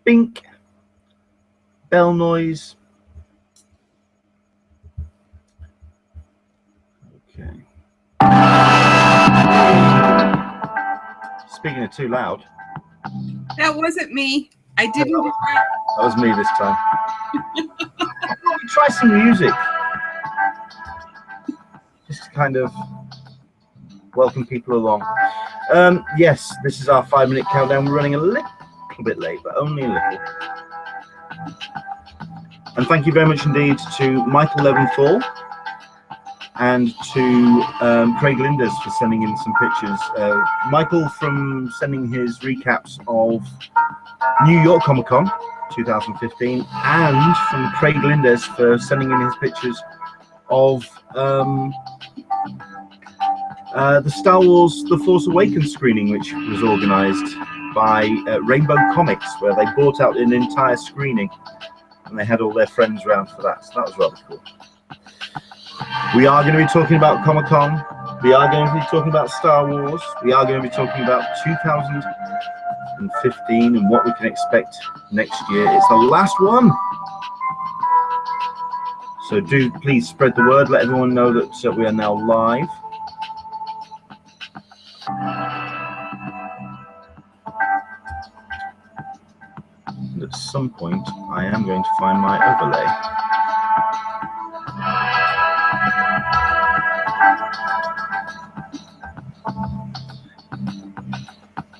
Bink. Bell noise. Okay. Speaking of too loud. That wasn't me. I didn't do that. That was me this time. Try some music. Just to kind of welcome people along. Yes, this is our 5-minute countdown. We're running a little bit late, but only a little. And thank you very much indeed to Michael Leventhal and to Craig Linders for sending in some pictures. Michael from sending his recaps of New York Comic-Con 2015, and from Craig Linders for sending in his pictures of the Star Wars The Force Awakens screening, which was organised by Rainbow Comics, where they bought out an entire screening and they had all their friends around for that. So that was rather cool. We are going to be talking about Comic-Con. We are going to be talking about Star Wars. We are going to be talking about 2015 and what we can expect next year. It's the last one. So do please spread the word. Let everyone know that we are now live. And at some point, I am going to find my overlay.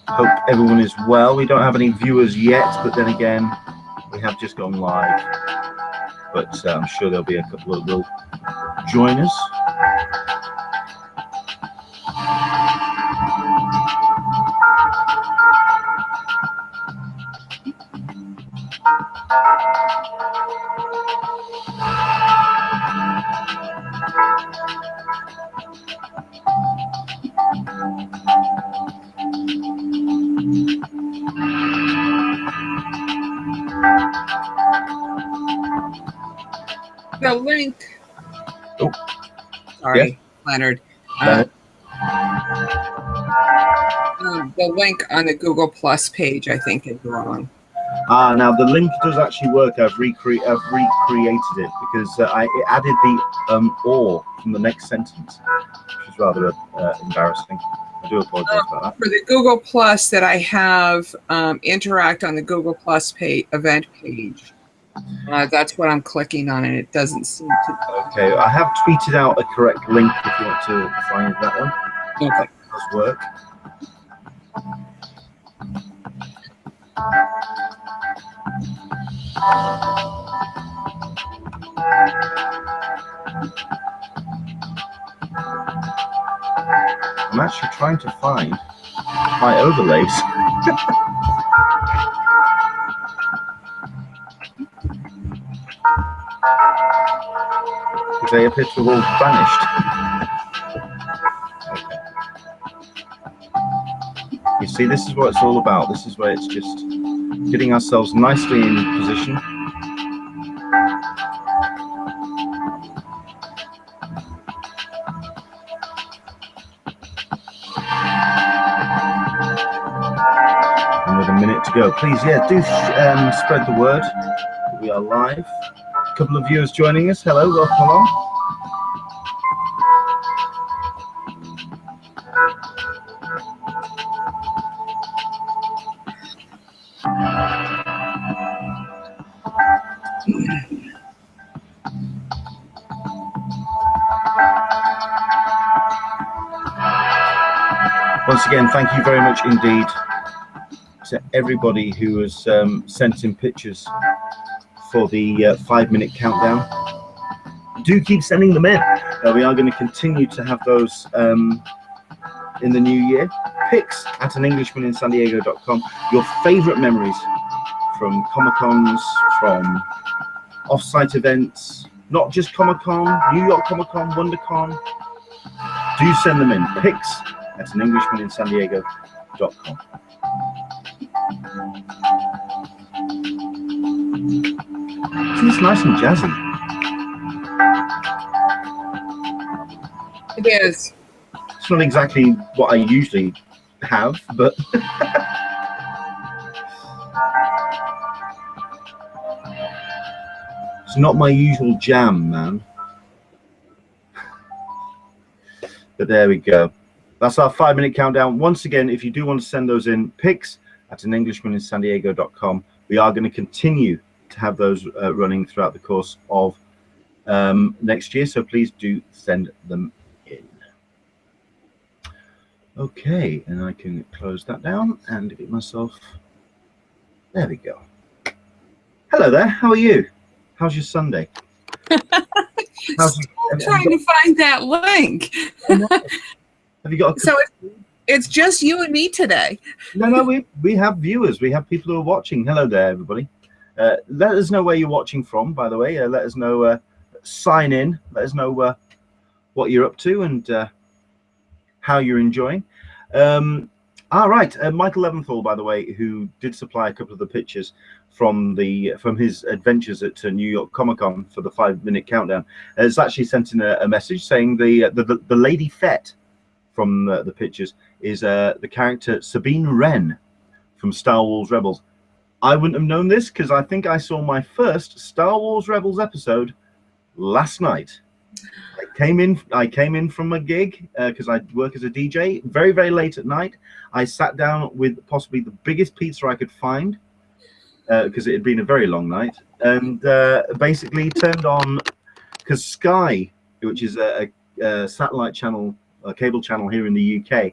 Hope everyone is well. We don't have any viewers yet, but then again, we have just gone live. But I'm sure there'll be a couple that will join us. The link. Oh, sorry, yeah. Leonard. The link on the Google Plus page, I think, is wrong. Now the link does actually work. I've recreated it because it added the or from the next sentence, which is rather embarrassing. I do apologize about that. For the Google Plus that I have, interact on the Google Plus event page. That's what I'm clicking on, and it doesn't seem to. Okay, I have tweeted out a correct link if you want to find that one. Okay. That does work. I'm actually trying to find my overlays. They appear to have all vanished. Okay. You see, this is what it's all about. This is where it's just getting ourselves nicely in position. And with a minute to go, please, yeah, do spread the word. We are live. A couple of viewers joining us. Hello, welcome along. Once again, thank you very much indeed to everybody who has sent in pictures for the 5-minute countdown. Do keep sending them in. We are going to continue to have those in the new year. Pics at anenglishmaninsandiego.com. Your favorite memories from Comic-Cons, from off-site events, not just Comic-Con, New York Comic-Con, WonderCon. Do send them in. Pics at anenglishmaninsandiego.com. It's nice and jazzy. It is. It's not exactly what I usually have, but It's not my usual jam, man. But there we go. That's our 5-minute countdown. Once again, if you do want to send those in, pics at anenglishmaninsandiego.com. We are going to continue to have those running throughout the course of next year, so please do send them in. Okay, and I can close that down and get myself. There we go. Hello there. How are you? How's your Sunday? I'm trying to find that link. Have you got? So it's just you and me today. No, we have viewers. We have people who are watching. Hello there, everybody. Let us know where you're watching from, by the way. Let us know. Sign in. Let us know what you're up to and how you're enjoying. All right, Michael Leventhal, by the way, who did supply a couple of the pictures from his adventures at New York Comic-Con for the 5-minute countdown, has actually sent in a message saying the Lady Fett from the pictures is the character Sabine Wren from Star Wars Rebels. I wouldn't have known this because I think I saw my first Star Wars Rebels episode last night. I came in from a gig because I work as a DJ very, very late at night. I sat down with possibly the biggest pizza I could find because it had been a very long night, and basically turned on, because Sky, which is a satellite channel, a cable channel here in the UK,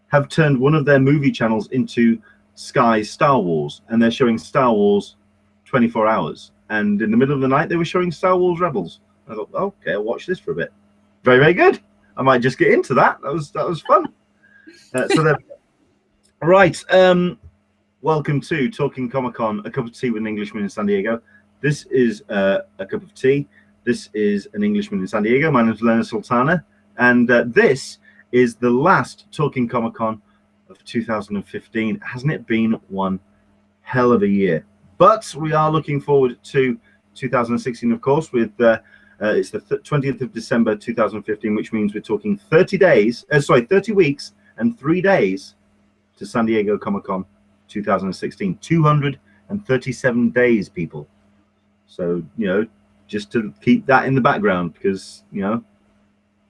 have turned one of their movie channels into Sky's Star Wars, and they're showing Star Wars 24 hours. And in the middle of the night, they were showing Star Wars Rebels. I thought, okay, I'll watch this for a bit. Very, very good. I might just get into that. That was fun. So there. Right. Welcome to Talking Comic-Con, a cup of tea with an Englishman in San Diego. This is a cup of tea. This is an Englishman in San Diego. My name is Leonard Sultana, and this is the last Talking Comic-Con of 2015. Hasn't it been one hell of a year? But we are looking forward to 2016, of course, with it's the 20th of December 2015, which means we're talking 30 weeks and 3 days to San Diego Comic-Con 2016. 237 days, people. So, just to keep that in the background, because,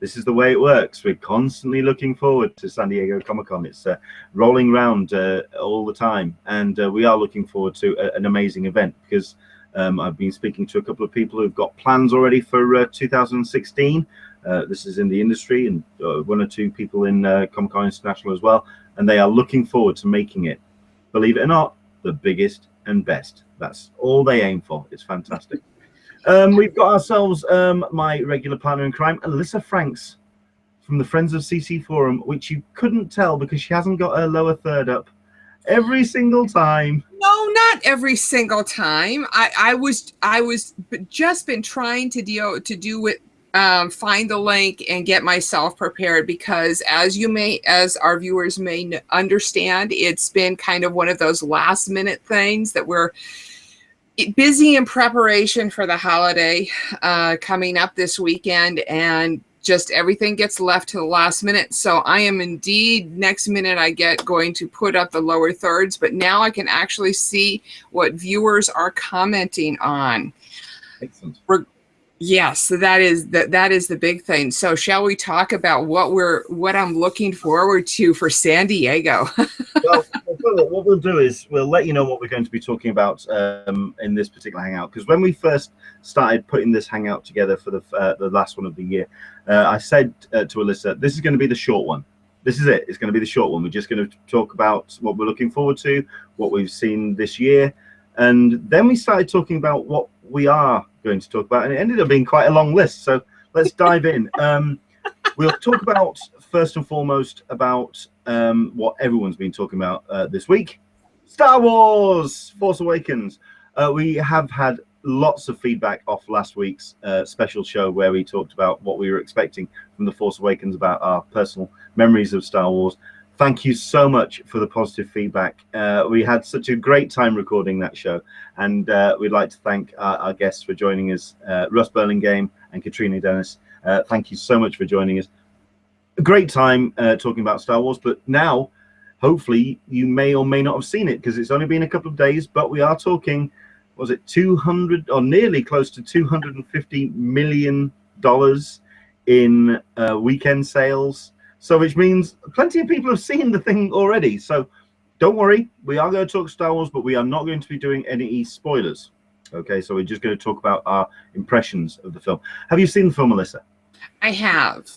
this is the way it works. We're constantly looking forward to San Diego Comic-Con. It's rolling around all the time, and we are looking forward to an amazing event, because I've been speaking to a couple of people who've got plans already for 2016. This is in the industry, and one or two people in Comic-Con International as well, and they are looking forward to making it, believe it or not, the biggest and best. That's all they aim for. It's fantastic. We've got ourselves my regular partner in crime, Alyssa Franks, from the Friends of CC Forum, which you couldn't tell because she hasn't got her lower third up every single time. No, not every single time. I was just been trying to do with find the link and get myself prepared, because as our viewers may understand, it's been kind of one of those last minute things that we're busy in preparation for the holiday coming up this weekend, and just everything gets left to the last minute. So I am indeed, next minute I get going to put up the lower thirds, but now I can actually see what viewers are commenting on. Excellent. Yes, so that is the big thing. So shall we talk about what I'm looking forward to for San Diego? Well, what we'll do is we'll let you know what we're going to be talking about in this particular hangout, because when we first started putting this hangout together for the last one of the year, I said to Alyssa, this is going to be the short one. This is it. It's going to be the short one. We're just going to talk about what we're looking forward to, what we've seen this year, and then we started talking about what we are going to talk about, and it ended up being quite a long list. So let's dive in. We'll talk about, first and foremost, about what everyone's been talking about this week: Star Wars Force Awakens. We have had lots of feedback off last week's special show, where we talked about what we were expecting from the Force Awakens, about our personal memories of Star Wars. Thank you so much for the positive feedback. We had such a great time recording that show, and we'd like to thank our guests for joining us, Russ Burlingame and Katrina Dennis. Thank you so much for joining us. A great time talking about Star Wars, but now, hopefully, you may or may not have seen it, because it's only been a couple of days, but we are talking was it 200 or nearly close to $250 million in weekend sales. So which means plenty of people have seen the thing already. So don't worry, we are going to talk Star Wars, but we are not going to be doing any spoilers. Okay, so we're just going to talk about our impressions of the film. Have you seen the film, Alyssa? I have.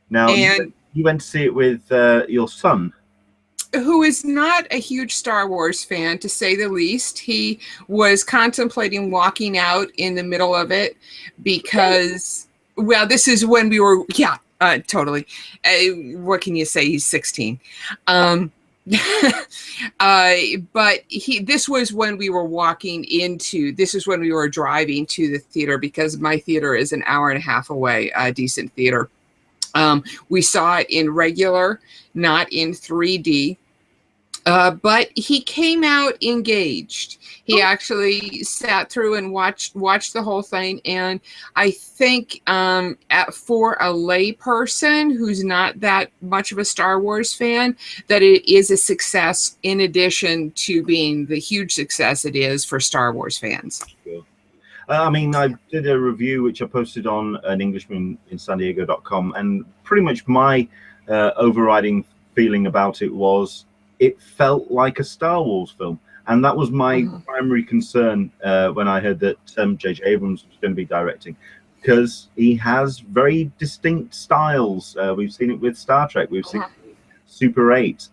Now, And you went to see it with your son, who is not a huge Star Wars fan, to say the least. He was contemplating walking out in the middle of it because, well, this is when we were, yeah, totally. What can you say? He's 16. But this was when we were this is when we were driving to the theater, because my theater is an hour and a half away, a decent theater. We saw it in regular, not in 3D. But he came out engaged. He actually sat through and watched the whole thing. And I think for a lay person who's not that much of a Star Wars fan, that it is a success, in addition to being the huge success it is for Star Wars fans. Sure. I mean, I did a review which I posted on an Englishman in San Diego.com, and pretty much my overriding feeling about it was it felt like a Star Wars film. And that was my primary concern when I heard that J.J. Abrams was going to be directing, because he has very distinct styles. We've seen it with Star Trek. We've seen it with Super 8.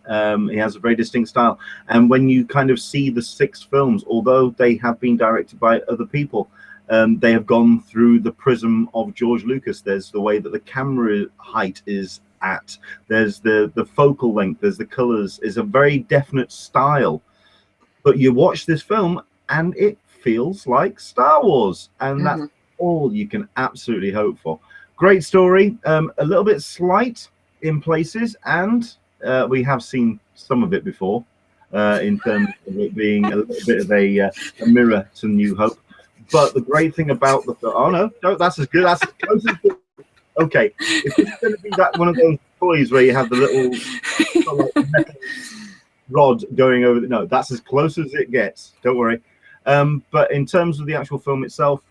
He has a very distinct style. And when you kind of see the 6 films, although they have been directed by other people, they have gone through the prism of George Lucas. There's the way that the camera height is at. There's the focal length. There's the colors. Is a very definite style. But you watch this film and it feels like Star Wars, and that's all you can absolutely hope for. Great story, a little bit slight in places, and we have seen some of it before in terms of it being a little bit of a mirror to New Hope. But the great thing about the film, oh no, that's as good. That's as close as good. Okay, if it's going to be that one of those toys where you have the little like, metal rod going over, no, that's as close as it gets. Don't worry. But in terms of the actual film itself,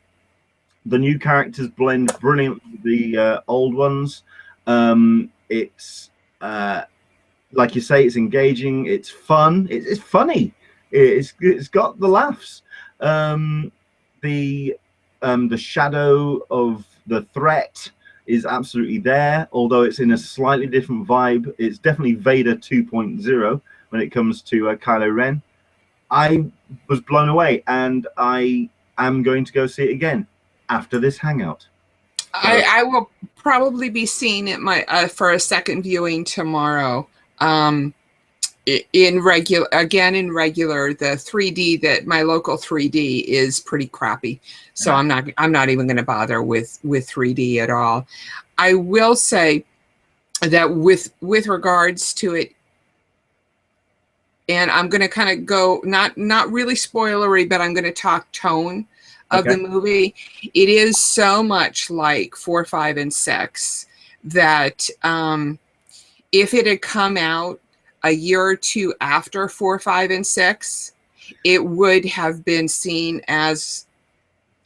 the new characters blend brilliantly with the old ones. It's like you say, it's engaging. It's fun. It's funny. It's got the laughs. The shadow of the threat is absolutely there, although it's in a slightly different vibe. It's definitely Vader 2.0 when it comes to Kylo Ren. I was blown away, and I am going to go see it again after this Hangout. I will probably be seeing it for a second viewing tomorrow. In regular, the 3D, that my local 3D is pretty crappy, so I'm not even going to bother with 3D at all. I will say that with regards to it, and I'm going to kind of go not really spoilery, but I'm going to talk tone of the movie. It is so much like 4, 5, and 6 that if it had come out a year or two after 4, 5, and 6, it would have been seen as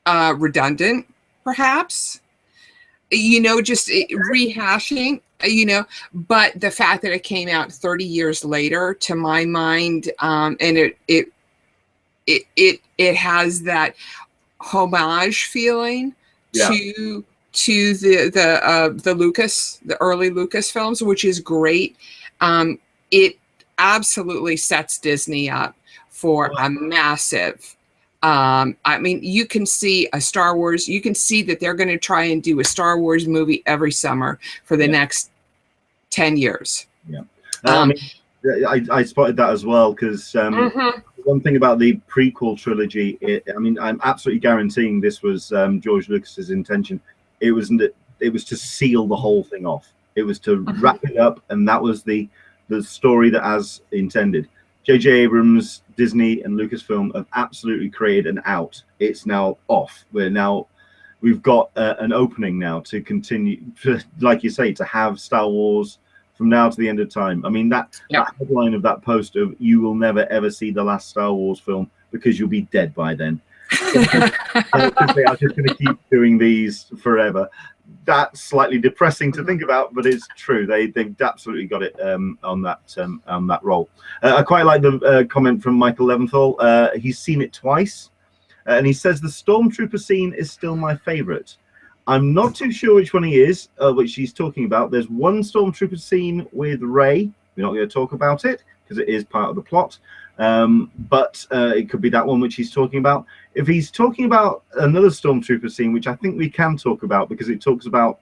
redundant, perhaps. Just rehashing. But the fact that it came out 30 years later, to my mind, and it has that homage feeling to the early Lucas films, which is great. It absolutely sets Disney up for a massive. I mean, you can see a Star Wars. You can see that they're going to try and do a Star Wars movie every summer for the next 10 years. Yeah, I mean, I spotted that as well, because one thing about the prequel trilogy, I mean, I'm absolutely guaranteeing this was George Lucas's intention. It was to seal the whole thing off. It was to wrap it up, and that was the story that as intended. J.J. Abrams, Disney, and Lucasfilm have absolutely created an out. It's now off. We've got an opening now to continue, like you say, to have Star Wars from now to the end of time. I mean, that headline of that post of "You will never ever see the last Star Wars film because you'll be dead by then. Because they are just going to keep doing these forever. That's slightly depressing to think about, but it's true. They've absolutely got it on that role. I quite like the comment from Michael Leventhal. He's seen it twice, and he says the Stormtrooper scene is still my favourite. I'm not too sure which one he is, which he's talking about. There's one Stormtrooper scene with Rey. We're not going to talk about it because it is part of the plot. But it could be that one which he's talking about. If he's talking about another Stormtrooper scene, which I think we can talk about because it talks about,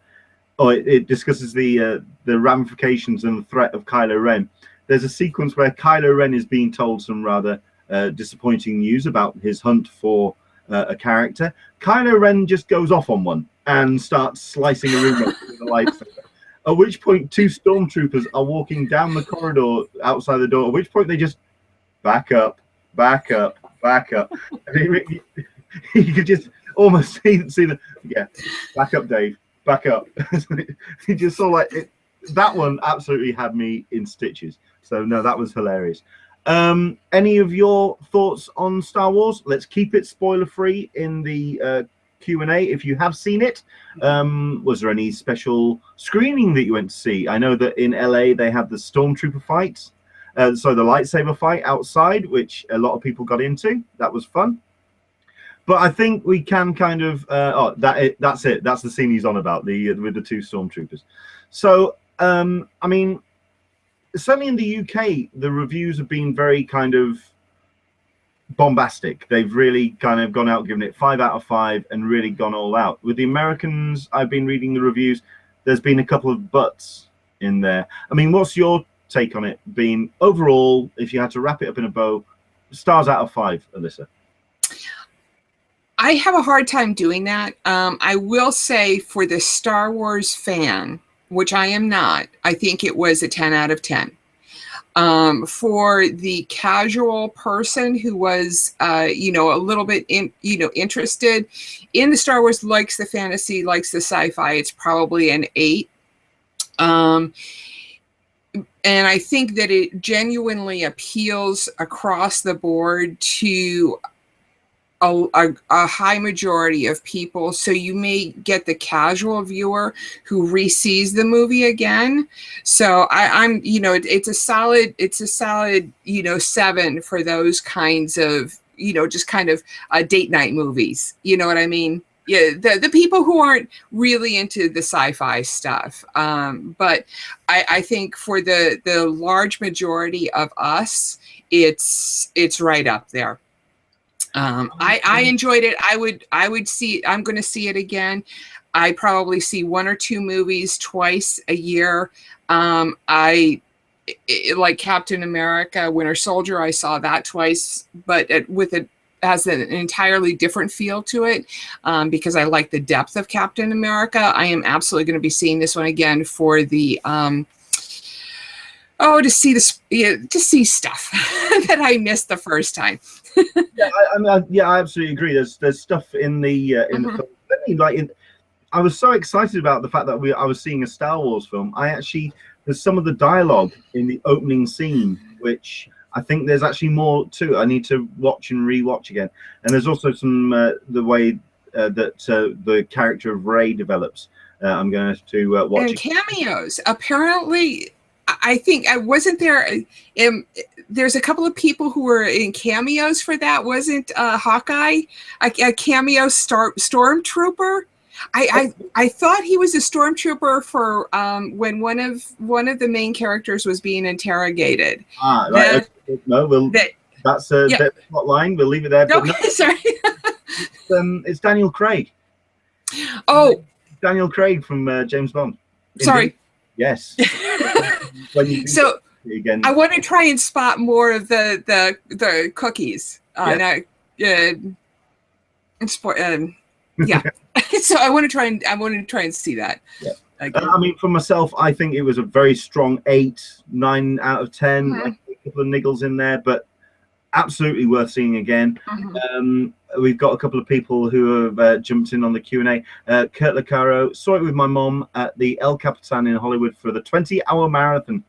it discusses the ramifications and the threat of Kylo Ren. There's a sequence where Kylo Ren is being told some rather disappointing news about his hunt for a character. Kylo Ren just goes off on one and starts slicing a room up with a lightsaber. At which point, two Stormtroopers are walking down the corridor outside the door. At which point, they just back up, back up, back up. And you could just almost see the back up, Dave, back up. You just saw like it. That one absolutely had me in stitches. So no, that was hilarious. Any of your thoughts on Star Wars? Let's keep it spoiler free in the Q&A. If you have seen it, was there any special screening that you went to see? I know that in LA they had the Stormtrooper fights. The lightsaber fight outside, which a lot of people got into. That was fun. But I think we can kind of that's it. That's the scene he's on about, with the two Stormtroopers. So I mean, certainly in the UK, the reviews have been very kind of bombastic. They've really kind of gone out, given it 5 out of 5, and really gone all out. With the Americans, I've been reading the reviews. There's been a couple of buts in there. I mean, what's your take on it being overall, if you had to wrap it up in a bow, stars out of 5, Alyssa? I have a hard time doing that. I will say for the Star Wars fan, which I am not, I think it was a 10 out of 10. For the casual person who was, a little bit interested in the Star Wars, likes the fantasy, likes the sci-fi, it's probably an 8. And I think that it genuinely appeals across the board to a high majority of people. So you may get the casual viewer who re-sees the movie again. So I'm it's a solid 7 for those kinds of, just kind of date night movies. You know what I mean? Yeah, the people who aren't really into the sci-fi stuff. But I think for the large majority of us, it's right up there. I enjoyed it. I would see, I'm going to see it again. I probably see 1 or 2 movies twice a year. Like Captain America, Winter Soldier, I saw that twice, but has an entirely different feel to it, because I like the depth of Captain America. I am absolutely going to be seeing this one again for the to see stuff that I missed the first time. I absolutely agree. There's stuff in the film. I was so excited about the fact that I was seeing a Star Wars film. There's some of the dialogue in the opening scene, which I think there's actually more to. I need to watch and rewatch again. And there's also some the way that the character of Rey develops. I'm going to watch. And cameos. Apparently, I think wasn't there. There's a couple of people who were in cameos for that. Wasn't Hawkeye a cameo stormtrooper? I thought he was a stormtrooper for when one of the main characters was being interrogated. Right. That's a plot line. We'll leave it there. Okay, no, sorry. It's Daniel Craig. Oh, Daniel Craig from James Bond. Sorry. Yes. So again, I want to try and spot more of the cookies. So I want to try and see that. Yeah. I mean, for myself, I think it was a very strong 8, 9 out of 10. Like a couple of niggles in there, but absolutely worth seeing again. We've got a couple of people who have jumped in on the Q&A. Kurt Lecaro, saw it with my mom at the El Capitan in Hollywood for the 20-hour marathon.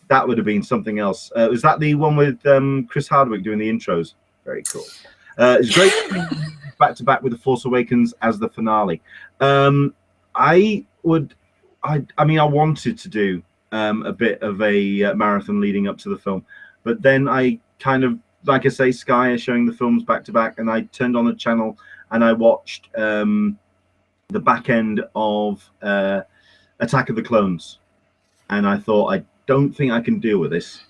That would have been something else. Was that the one with Chris Hardwick doing the intros? Very cool. It's great back to back with The Force Awakens as the finale. I mean, I wanted to do a bit of a marathon leading up to the film, but then I kind of, like I say, Sky is showing the films back to back, and I turned on the channel and I watched the back end of Attack of the Clones, and I thought, I don't think I can deal with this.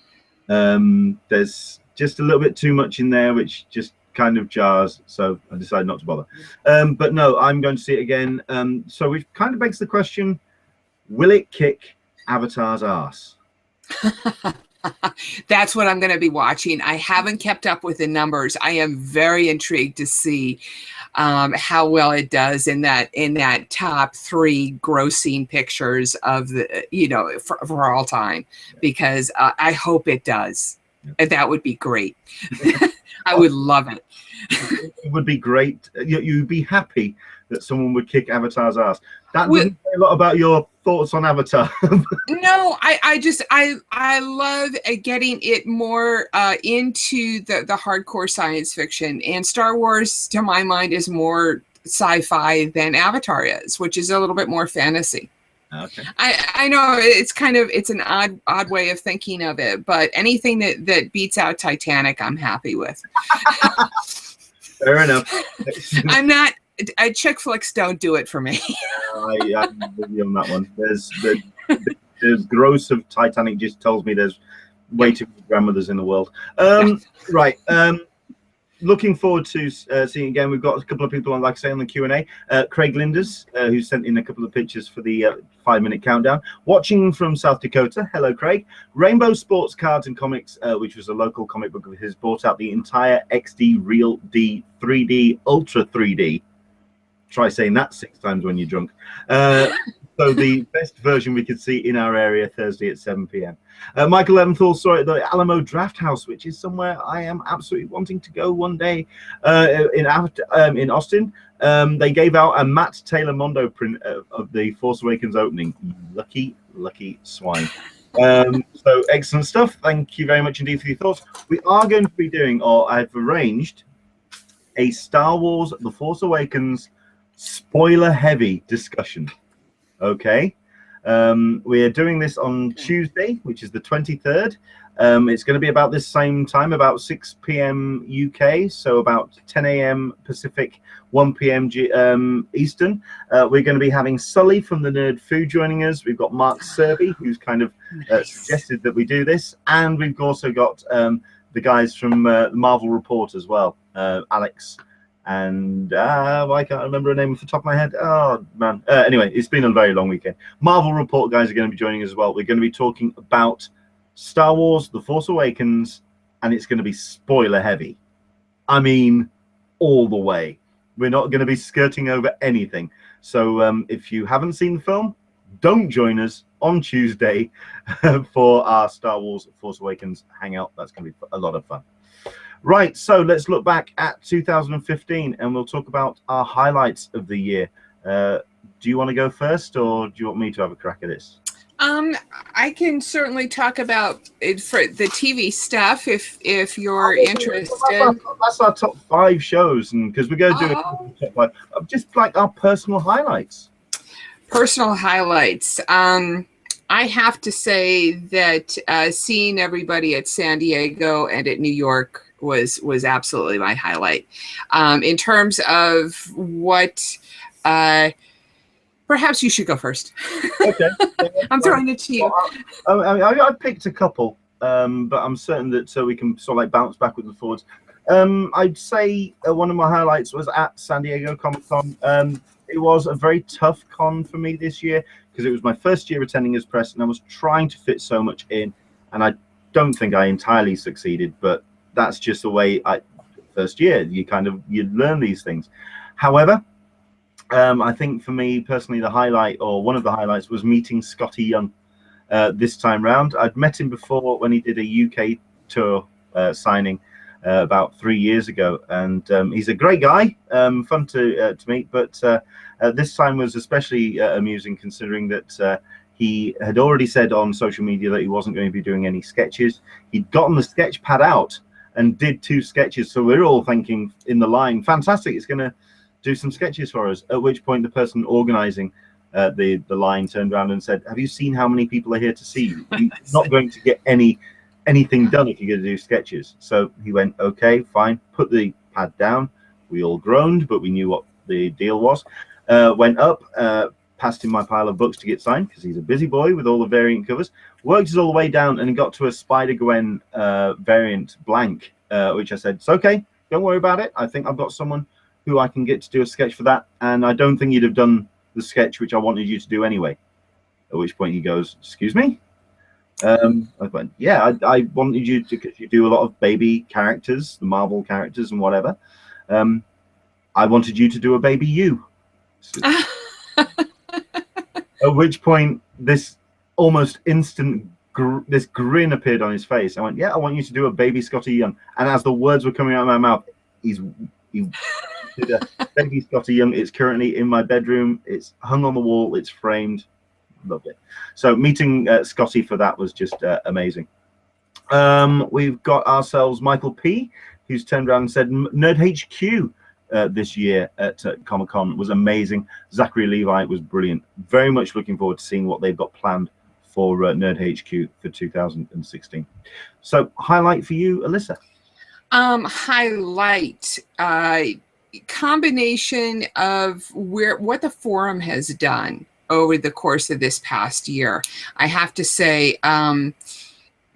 There's just a little bit too much in there, which just kind of jars, so I decided not to bother. But no, I'm going to see it again. So which kind of begs the question, will it kick Avatar's ass? That's what I'm going to be watching. I haven't kept up with the numbers. I am very intrigued to see how well it does in that top 3 grossing pictures of the, you know, for all time, because I hope it does. And that would be great. I would love it. It would be great. You'd be happy that someone would kick Avatar's ass. That doesn't say a lot about your thoughts on Avatar. No, I love getting it more into the hardcore science fiction, and Star Wars, to my mind, is more sci-fi than Avatar is, which is a little bit more fantasy. Okay. I know it's an odd way of thinking of it, but anything that beats out Titanic, I'm happy with. Fair enough. I'm not. Chick flicks don't do it for me. I'm with you on that one. There's gross of Titanic just tells me there's way too many grandmothers in the world. Right. Looking forward to seeing again. We've got a couple of people on, like I say, on the Q&A. Craig Linders, who sent in a couple of pictures for the 5-minute countdown. Watching from South Dakota. Hello, Craig. Rainbow Sports Cards and Comics, which was a local comic book of his, bought out the entire XD Real D 3D Ultra 3D. Try saying that 6 times when you're drunk. So the best version we could see in our area Thursday at 7 p.m. Michael Leventhal saw it at the Alamo Draft House, which is somewhere I am absolutely wanting to go one day. In Austin, they gave out a Matt Taylor Mondo print of the Force Awakens opening. Lucky swine. So excellent stuff. Thank you very much indeed for your thoughts. We are going to be doing, or I've arranged, a Star Wars The Force Awakens spoiler-heavy discussion. Okay. We are doing this on Tuesday, which is the 23rd. It's going to be about this same time, about 6 p.m. UK, so about 10 a.m. Pacific, 1 p.m. Eastern. We're going to be having Sully from the Nerd Food joining us. We've got Mark Serby, who's kind of suggested that we do this. And we've also got the guys from the Marvel Report as well, Alex and I can't remember her name off the top of my head. Oh man. Anyway, it's been a very long weekend. Marvel Report guys are going to be joining us as well. We're going to be talking about Star Wars The Force Awakens, and it's going to be spoiler heavy. I mean, all the way. We're not going to be skirting over anything. So if you haven't seen the film, don't join us on Tuesday for our Star Wars Force Awakens hangout. That's going to be a lot of fun. Right, so let's look back at 2015, and we'll talk about our highlights of the year. Do you want to go first, or do you want me to have a crack at this? I can certainly talk about it for the TV stuff if you're interested. That's our top 5 shows, and because we're going to do a top 5 of just like our personal highlights. Personal highlights. I have to say that seeing everybody at San Diego and at New York was absolutely my highlight. In terms of what, perhaps you should go first. Okay. I'm throwing it to you. I picked a couple, but I'm certain that so we can sort of like bounce backwards and forwards. I'd say one of my highlights was at San Diego Comic-Con. It was a very tough con for me this year because it was my first year attending as press, and I was trying to fit so much in, and I don't think I entirely succeeded, but that's just the way first year you learn these things. However, I think for me personally, the highlight, or one of the highlights, was meeting Scotty Young this time round. I'd met him before when he did a UK tour signing about 3 years ago, and he's a great guy, fun to meet, but this time was especially amusing considering that he had already said on social media that he wasn't going to be doing any sketches. He'd gotten the sketch pad out, and did 2 sketches. So we're all thinking in the line, fantastic, it's going to do some sketches for us. At which point the person organizing the line turned around and said, have you seen how many people are here to see you? You're not going to get anything done if you're going to do sketches. So he went, okay, fine, put the pad down. We all groaned, but we knew what the deal was. Went up, passed him my pile of books to get signed, because he's a busy boy with all the variant covers. Worked us all the way down, and he got to a Spider-Gwen variant blank, which I said, it's okay, don't worry about it. I think I've got someone who I can get to do a sketch for that, and I don't think you'd have done the sketch which I wanted you to do anyway. At which point he goes, excuse me? I went, yeah, I wanted you to, because you do a lot of baby characters, the Marvel characters and whatever. I wanted you to do a baby you. At which point this almost instant this grin appeared on his face. I went, yeah, I want you to do a baby Scotty Young. And as the words were coming out of my mouth, he did a baby Scotty Young. It's currently in my bedroom. It's hung on the wall. It's framed. Loved it. So meeting Scotty for that was just amazing. We've got ourselves Michael P, who's turned around and said Nerd HQ this year at Comic-Con was amazing. Zachary Levi was brilliant. Very much looking forward to seeing what they've got planned for Nerd HQ for 2016. So highlight for you, Alyssa. Highlight combination of what the forum has done over the course of this past year. I have to say,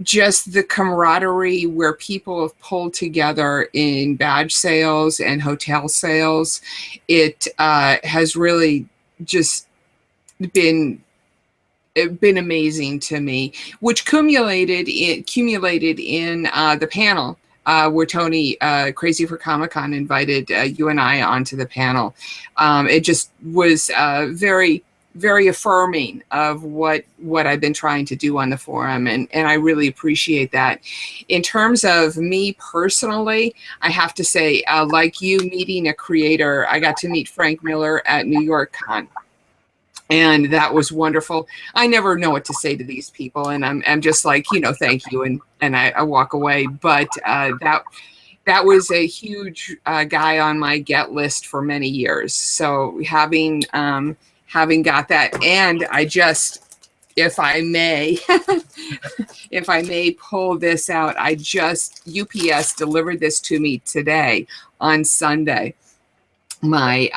just the camaraderie where people have pulled together in badge sales and hotel sales. It has really just been amazing to me, which accumulated in the panel where Tony, Crazy for Comic-Con, invited you and I onto the panel. It just was very, very affirming of what I've been trying to do on the forum, and I really appreciate that. In terms of me personally, I have to say, like you meeting a creator, I got to meet Frank Miller at New York Con, and that was wonderful. I never know what to say to these people, and I'm just like, you know, thank you, and I walk away. But that was a huge guy on my get list for many years. So having got that, and I just, if I may, if I may pull this out, I just, UPS delivered this to me today on Sunday. My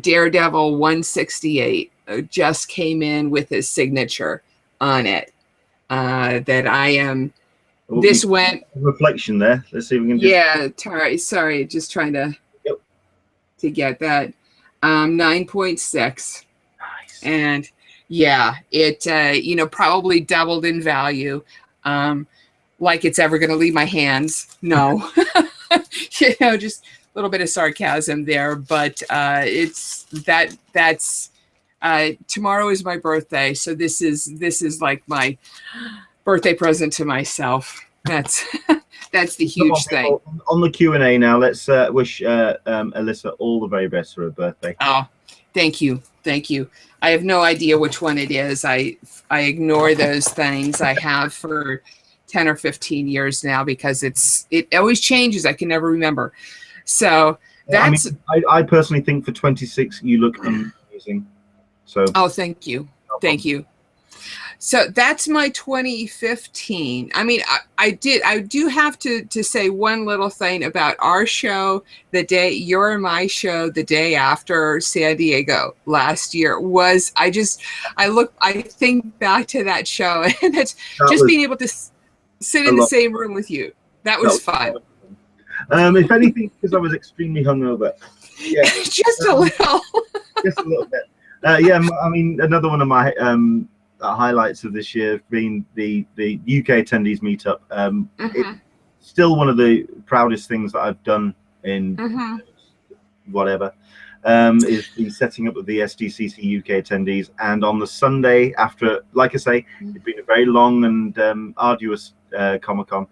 Daredevil 168 just came in with his signature on it. That I am, this went... Reflection there. Let's see if we can just... Yeah, sorry, just trying to, to get that. 9.6. Nice. And yeah, it you know, probably doubled in value. Like it's ever going to leave my hands? No. You know, just a little bit of sarcasm there, but that's tomorrow is my birthday, so this is like my birthday present to myself. That's the huge thing. On the Q&A now, let's wish Alyssa all the very best for her birthday. Oh, thank you. I have no idea which one it is. I ignore those things. I have for 10 or 15 years now, because it always changes. I can never remember. So that's... I personally think for 26 you look amazing. So oh, thank you. Thank you. So that's my 2015. I mean, I do have to say one little thing about our show. The day, your and my show, the day after San Diego last year was, I think back to that show, and it's just being able to sit in the same room with you. That was fun. If anything, because I was extremely hungover. Yeah. Just a little. Just a little bit. Yeah, I mean, another one of my highlights of this year being the UK attendees meetup. It's still one of the proudest things that I've done in whatever, is the setting up of the SDCC UK attendees. And on the Sunday after, like I say, it's been a very long and arduous Comic-Con.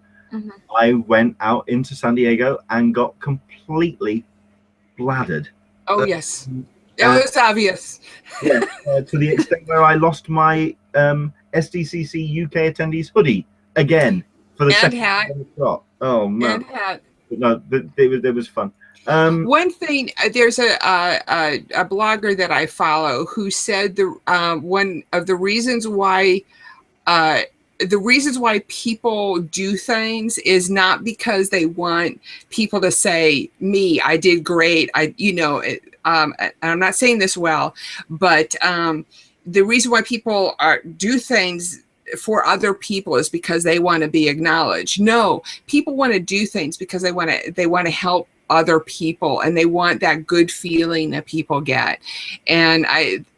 I went out into San Diego and got completely bladdered. Oh, yes. It was obvious. Yeah, to the extent where I lost my SDCC UK attendees hoodie again for the second hat. Oh man, and had. no, it was fun. One thing, there's a blogger that I follow who said one of the reasons why people do things is not because they want people to say, me, I did great. And I'm not saying this well, but the reason why people do things for other people is because they want to be acknowledged. No, people want to do things because they want to help other people, and they want that good feeling that people get. And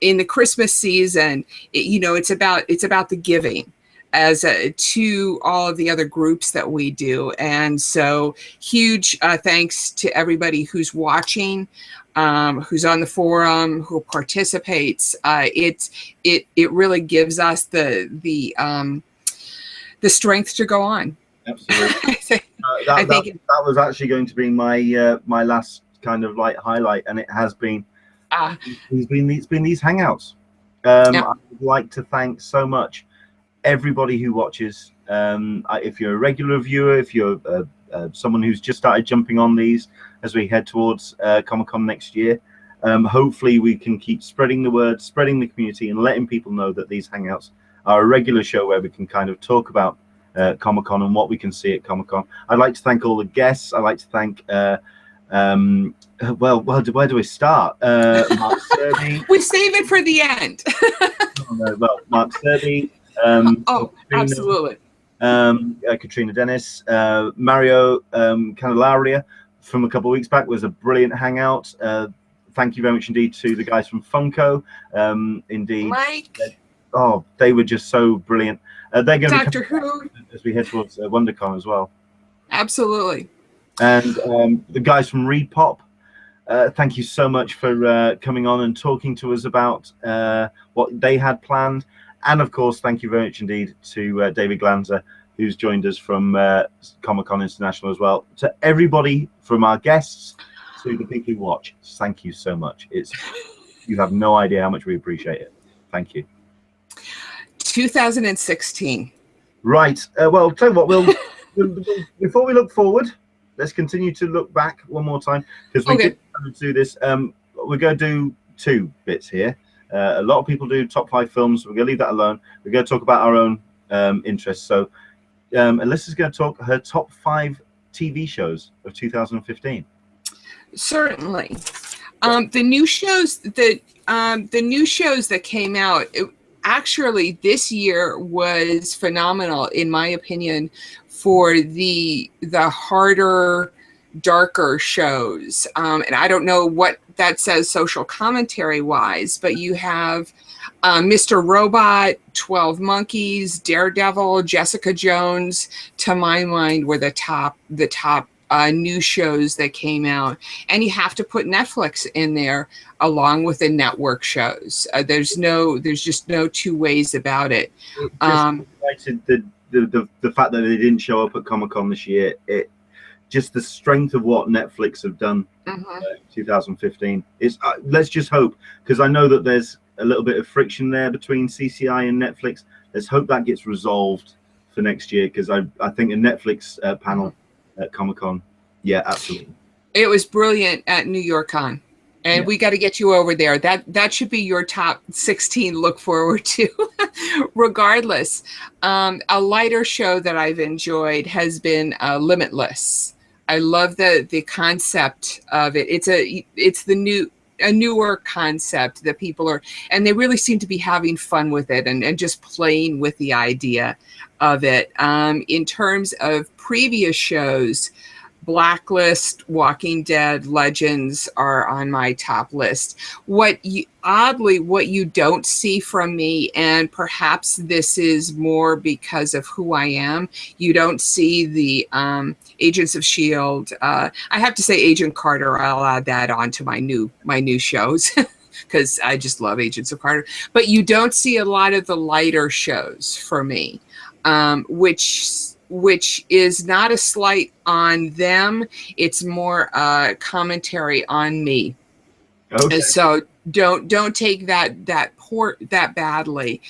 in the Christmas season, it's about the giving as to all of the other groups that we do. And so huge thanks to everybody who's watching, who's on the forum, who participates. It really gives us the strength to go on. Absolutely. That was actually going to be my my last kind of like highlight, and it has been. It's been these hangouts. I would like to thank so much everybody who watches. If you're a regular viewer, if you're someone who's just started jumping on these as we head towards Comic-Con next year, hopefully we can keep spreading the word, spreading the community, and letting people know that these hangouts are a regular show where we can kind of talk about Comic-Con and what we can see at Comic-Con. I'd like to thank all the guests. I'd like to thank where do we start? Mark Serby. We save it for the end. Mark Serby. Absolutely. Katrina Dennis, Mario Candelaria from a couple of weeks back was a brilliant hangout. Thank you very much indeed to the guys from Funko. Indeed, Mike. They were just so brilliant. They're going to Doctor Who as we head towards WonderCon as well. Absolutely. And the guys from ReadPop, thank you so much for coming on and talking to us about what they had planned. And of course, thank you very much indeed to David Glanzer, who's joined us from Comic-Con International as well. To everybody, from our guests to the people who watch, thank you so much. You have no idea how much we appreciate it. Thank you. 2016. Right. Well, tell you what, we'll before we look forward, let's continue to look back one more time, because we did do this. We're going to do two bits here. A lot of people do top 5 films. We're going to leave that alone. We're going to talk about our own interests. So Alyssa's going to talk her top 5 TV shows of 2015. Certainly. The new shows that came out, actually this year was phenomenal in my opinion for the harder, darker shows. And I don't know what that says social commentary wise, but you have Mr. Robot, 12 Monkeys, Daredevil, Jessica Jones, to my mind, were the top new shows that came out. And you have to put Netflix in there along with the network shows. There's just no two ways about it. The fact that they didn't show up at Comic-Con this year, just the strength of what Netflix have done in 2015 is, let's just hope, because I know that there's a little bit of friction there between CCI and Netflix. Let's hope that gets resolved for next year, because I think a Netflix panel at Comic-Con, yeah, absolutely. It was brilliant at New York Con. And we got to get you over there. That should be your top 16 look forward to. Regardless, a lighter show that I've enjoyed has been Limitless. I love the concept of it. It's a newer concept that people are, and they really seem to be having fun with it and just playing with the idea of it. In terms of previous shows, Blacklist, Walking Dead, Legends are on my top list. What you don't see from me, and perhaps this is more because of who I am, you don't see the Agents of S.H.I.E.L.D. I have to say Agent Carter. I'll add that on to my new shows because I just love Agents of Carter. But you don't see a lot of the lighter shows for me, which is not a slight on them. It's more commentary on me. Okay. So don't take that badly.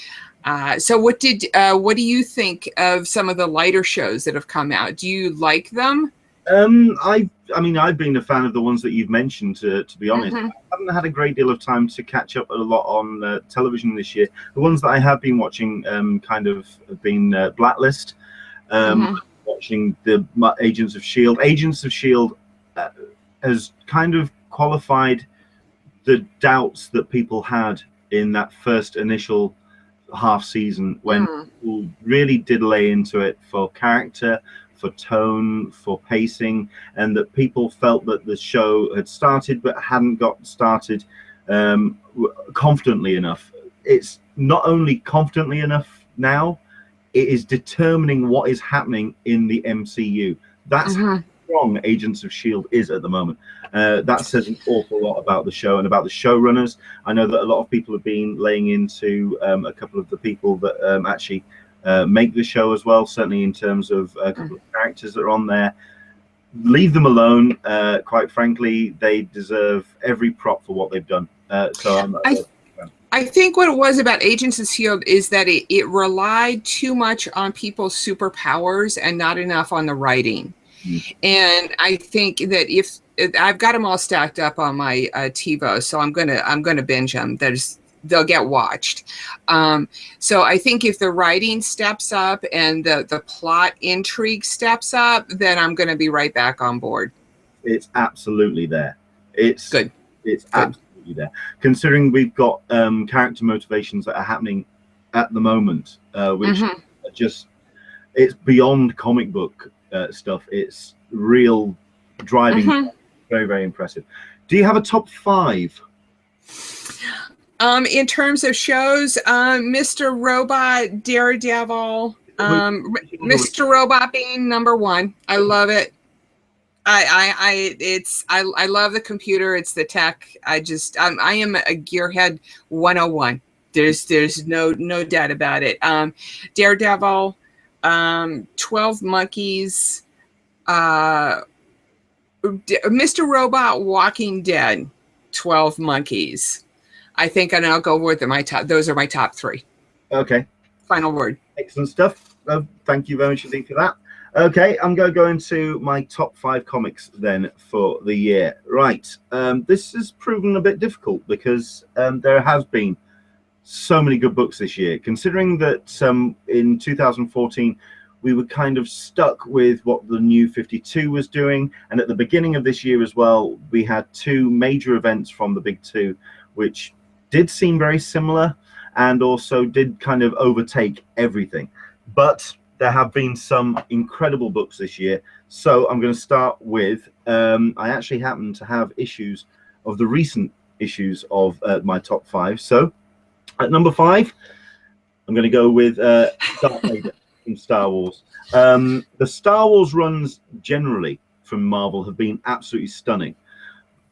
So what do you think of some of the lighter shows that have come out? Do you like them? I mean, I've been a fan of the ones that you've mentioned. To be honest, I haven't had a great deal of time to catch up a lot on television this year. The ones that I have been watching, kind of have been Blacklist. Watching the Agents of Shield. Agents of Shield has kind of qualified the doubts that people had in that first initial half season when people really did lay into it for character, for tone, for pacing, and that people felt that the show had started but hadn't got started confidently enough. It's not only confidently enough now, it is determining what is happening in the MCU. That's how strong Agents of S.H.I.E.L.D. is at the moment. That says an awful lot about the show and about the showrunners. I know that a lot of people have been laying into a couple of the people that actually make the show as well, certainly in terms of a couple of characters that are on there. Leave them alone. Quite frankly, they deserve every prop for what they've done. I think what it was about Agents of S.H.I.E.L.D. is that it relied too much on people's superpowers and not enough on the writing. And I think that if I've got them all stacked up on my TiVo, so I'm gonna binge them. They'll get watched. So I think if the writing steps up and the plot intrigue steps up, then I'm going to be right back on board. It's absolutely there. It's good. It's absolutely there. Considering we've got character motivations that are happening at the moment, which are just, it's beyond comic book stuff. It's real driving. Very, very impressive. Do you have a top 5? In terms of shows, Mr. Robot, Daredevil, Mr. Robot being number 1. I love it. I love the computer. It's the tech. I am a gearhead 101. There's no doubt about it. Daredevil, 12 Monkeys, Mr. Robot, Walking Dead, 12 Monkeys. I think, and I'll go with my top. Those are my top 3. Okay. Final word. Excellent stuff. Thank you very much indeed for that. Okay, I'm going to go into my top 5 comics then for the year. Right. This has proven a bit difficult because there has been so many good books this year. Considering that in 2014 we were kind of stuck with what the New 52 was doing, and at the beginning of this year as well, we had 2 major events from the Big 2, which did seem very similar and also did kind of overtake everything. But there have been some incredible books this year. So I'm going to start with, I actually happen to have issues of the recent issues of my top 5. So at number 5, I'm going to go with Darth Vader from Star Wars. The Star Wars runs generally from Marvel have been absolutely stunning.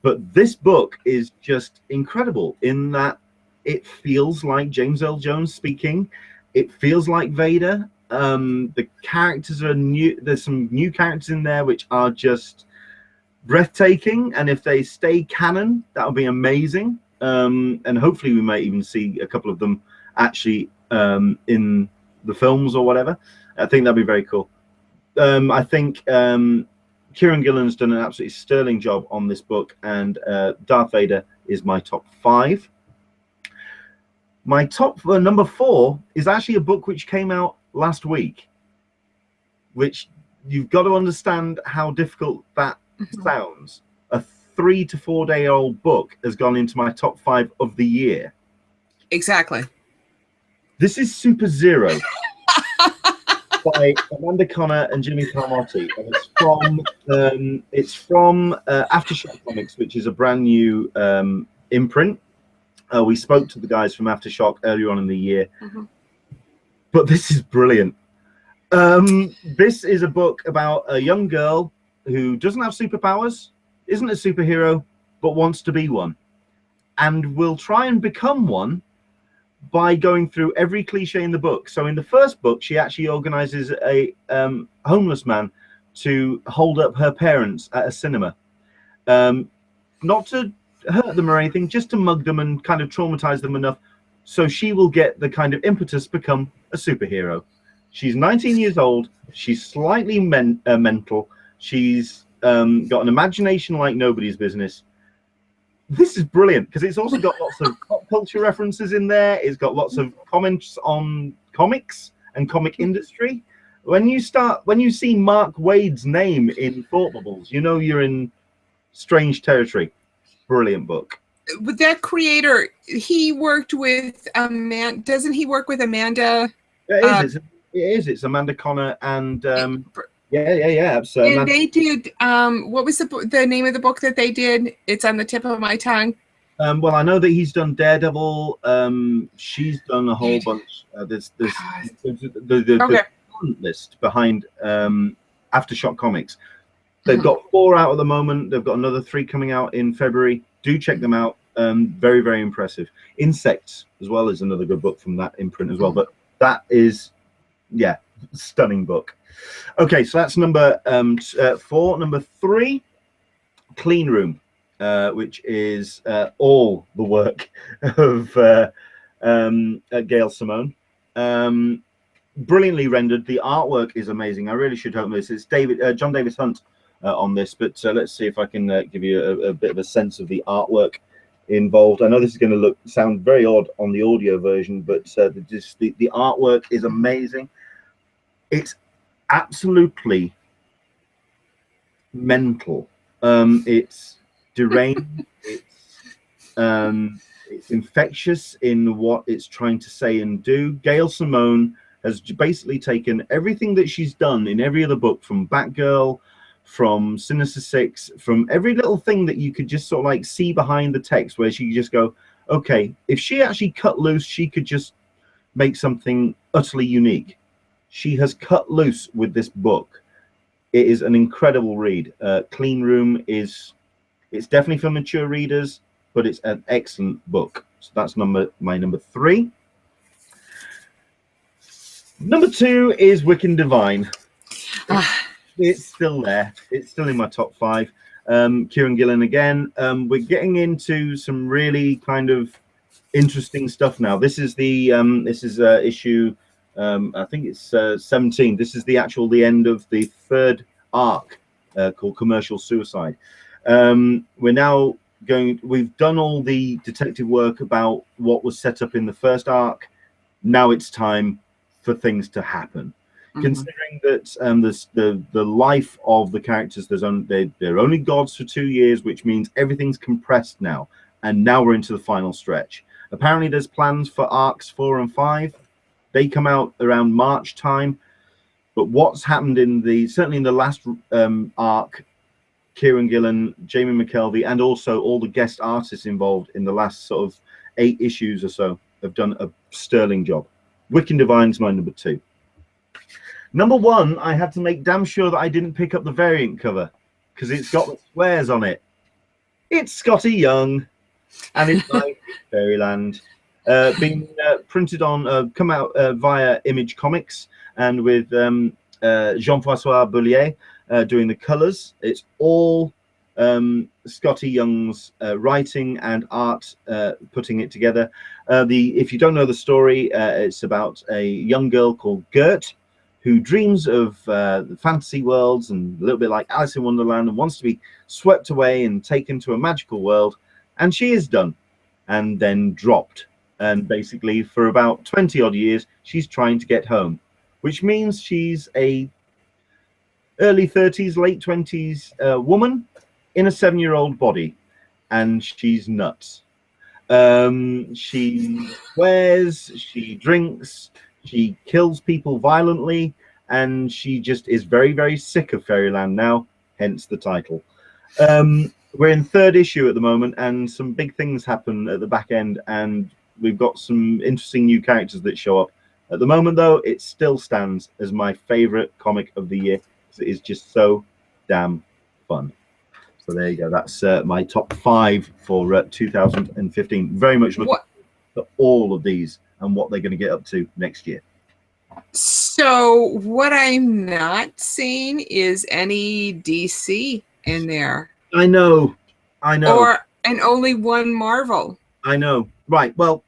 But this book is just incredible in that it feels like James Earl Jones speaking. It feels like Vader. The characters are new. There's some new characters in there which are just breathtaking. And if they stay canon, that would be amazing. And hopefully we might even see a couple of them actually in the films or whatever. I think that'd be very cool. I think Kieran Gillen's done an absolutely sterling job on this book, and Darth Vader is my top 5. My top number 4 is actually a book which came out last week, which you've got to understand how difficult that sounds. A 3 to 4 day old book has gone into my top 5 of the year. Exactly. This is Super Zero. By Amanda Connor and Jimmy Palmiotti, and it's from Aftershock Comics, which is a brand new imprint. We spoke to the guys from Aftershock earlier on in the year, but this is brilliant. This is a book about a young girl who doesn't have superpowers, isn't a superhero, but wants to be one, and will try and become one by going through every cliche in the book. So in the first book, she actually organizes a homeless man to hold up her parents at a cinema. Not to hurt them or anything, just to mug them and kind of traumatize them enough so she will get the kind of impetus to become a superhero. She's 19 years old. She's slightly mental. She's got an imagination like nobody's business. This is brilliant because it's also got lots of pop culture references in there. It's got lots of comments on comics and comic industry. When you see Mark Waid's name in Thought Bubbles, you know you're in strange territory. Brilliant book. But that creator, he worked with Amanda. Doesn't he work with Amanda? It is. It's Amanda Connor and yeah. And they did. What was the name of the book that they did? It's on the tip of my tongue. Well, I know that he's done Daredevil. She's done a whole bunch. There's the list behind Aftershock Comics. They've got 4 out at the moment. They've got another 3 coming out in February. Do check them out. Very, very impressive. Insects as well is another good book from that imprint as well. But that is, yeah, stunning book. Okay, so that's number 4. Number 3, Clean Room, which is all the work of Gail Simone. Brilliantly rendered. The artwork is amazing. I really should hope this. It's John Davis Hunt on this, but let's see if I can give you a bit of a sense of the artwork involved. I know this is going to sound very odd on the audio version, but the artwork is amazing. It's absolutely mental. It's deranged. It's infectious in what it's trying to say and do. Gail Simone has basically taken everything that she's done in every other book, from Batgirl, from Sinister Six, from every little thing that you could just sort of like see behind the text, where she could just go, okay, if she actually cut loose, she could just make something utterly unique. She has cut loose with this book. It is an incredible read. Clean Room it's definitely for mature readers, but it's an excellent book. So that's my number 3. Number 2 is Wiccan Divine. It's still there. It's still in my top 5. Kieran Gillen again. We're getting into some really kind of interesting stuff now. This is the issue. I think it's 17. This is the end of the 3rd arc called Commercial Suicide. We're now we've done all the detective work about what was set up in the 1st arc. Now it's time for things to happen. Considering that the life of the characters, they're only gods for 2 years, which means everything's compressed now, and now we're into the final stretch. Apparently there's plans for arcs 4 and 5. They come out around March time, but what's happened certainly in the last arc, Kieran Gillen, Jamie McKelvey, and also all the guest artists involved in the last sort of 8 issues or so have done a sterling job. Wiccan Divine's my number 2. Number 1, I had to make damn sure that I didn't pick up the variant cover because it's got the squares on it. It's Scotty Young, and it's like Fairyland. Being printed on, come out via Image Comics, and with Jean-François Boulier doing the colors. It's all Scotty Young's writing and art putting it together. If you don't know the story, it's about a young girl called Gert who dreams of the fantasy worlds and a little bit like Alice in Wonderland, and wants to be swept away and taken to a magical world, and she is done and then dropped. And basically for about 20 odd years she's trying to get home, which means she's a early 30s, late 20s woman in a 7-year-old body, and she's nuts. She swears, she drinks, she kills people violently, and she just is very, very sick of Fairyland now, hence the title. We're in 3rd issue at the moment, and some big things happen at the back end, and we've got some interesting new characters that show up. At the moment, though, it still stands as my favorite comic of the year. It is just so damn fun. So there you go. That's my top 5 for 2015. Very much looking for all of these and what they're going to get up to next year. So what I'm not seeing is any DC in there. I know. And only one Marvel. I know. Right. Well,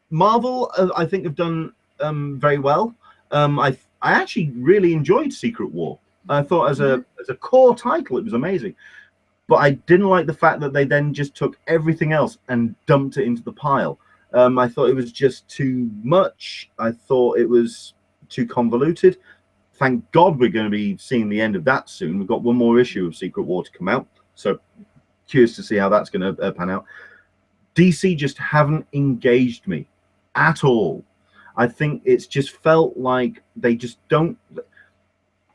Marvel, I think, have done very well. I actually really enjoyed Secret War. I thought as a core title, it was amazing. But I didn't like the fact that they then just took everything else and dumped it into the pile. I thought it was just too much. I thought it was too convoluted. Thank God we're going to be seeing the end of that soon. We've got one more issue of Secret War to come out. So curious to see how that's going to pan out. DC just haven't engaged me at all. I think it's just felt like they just don't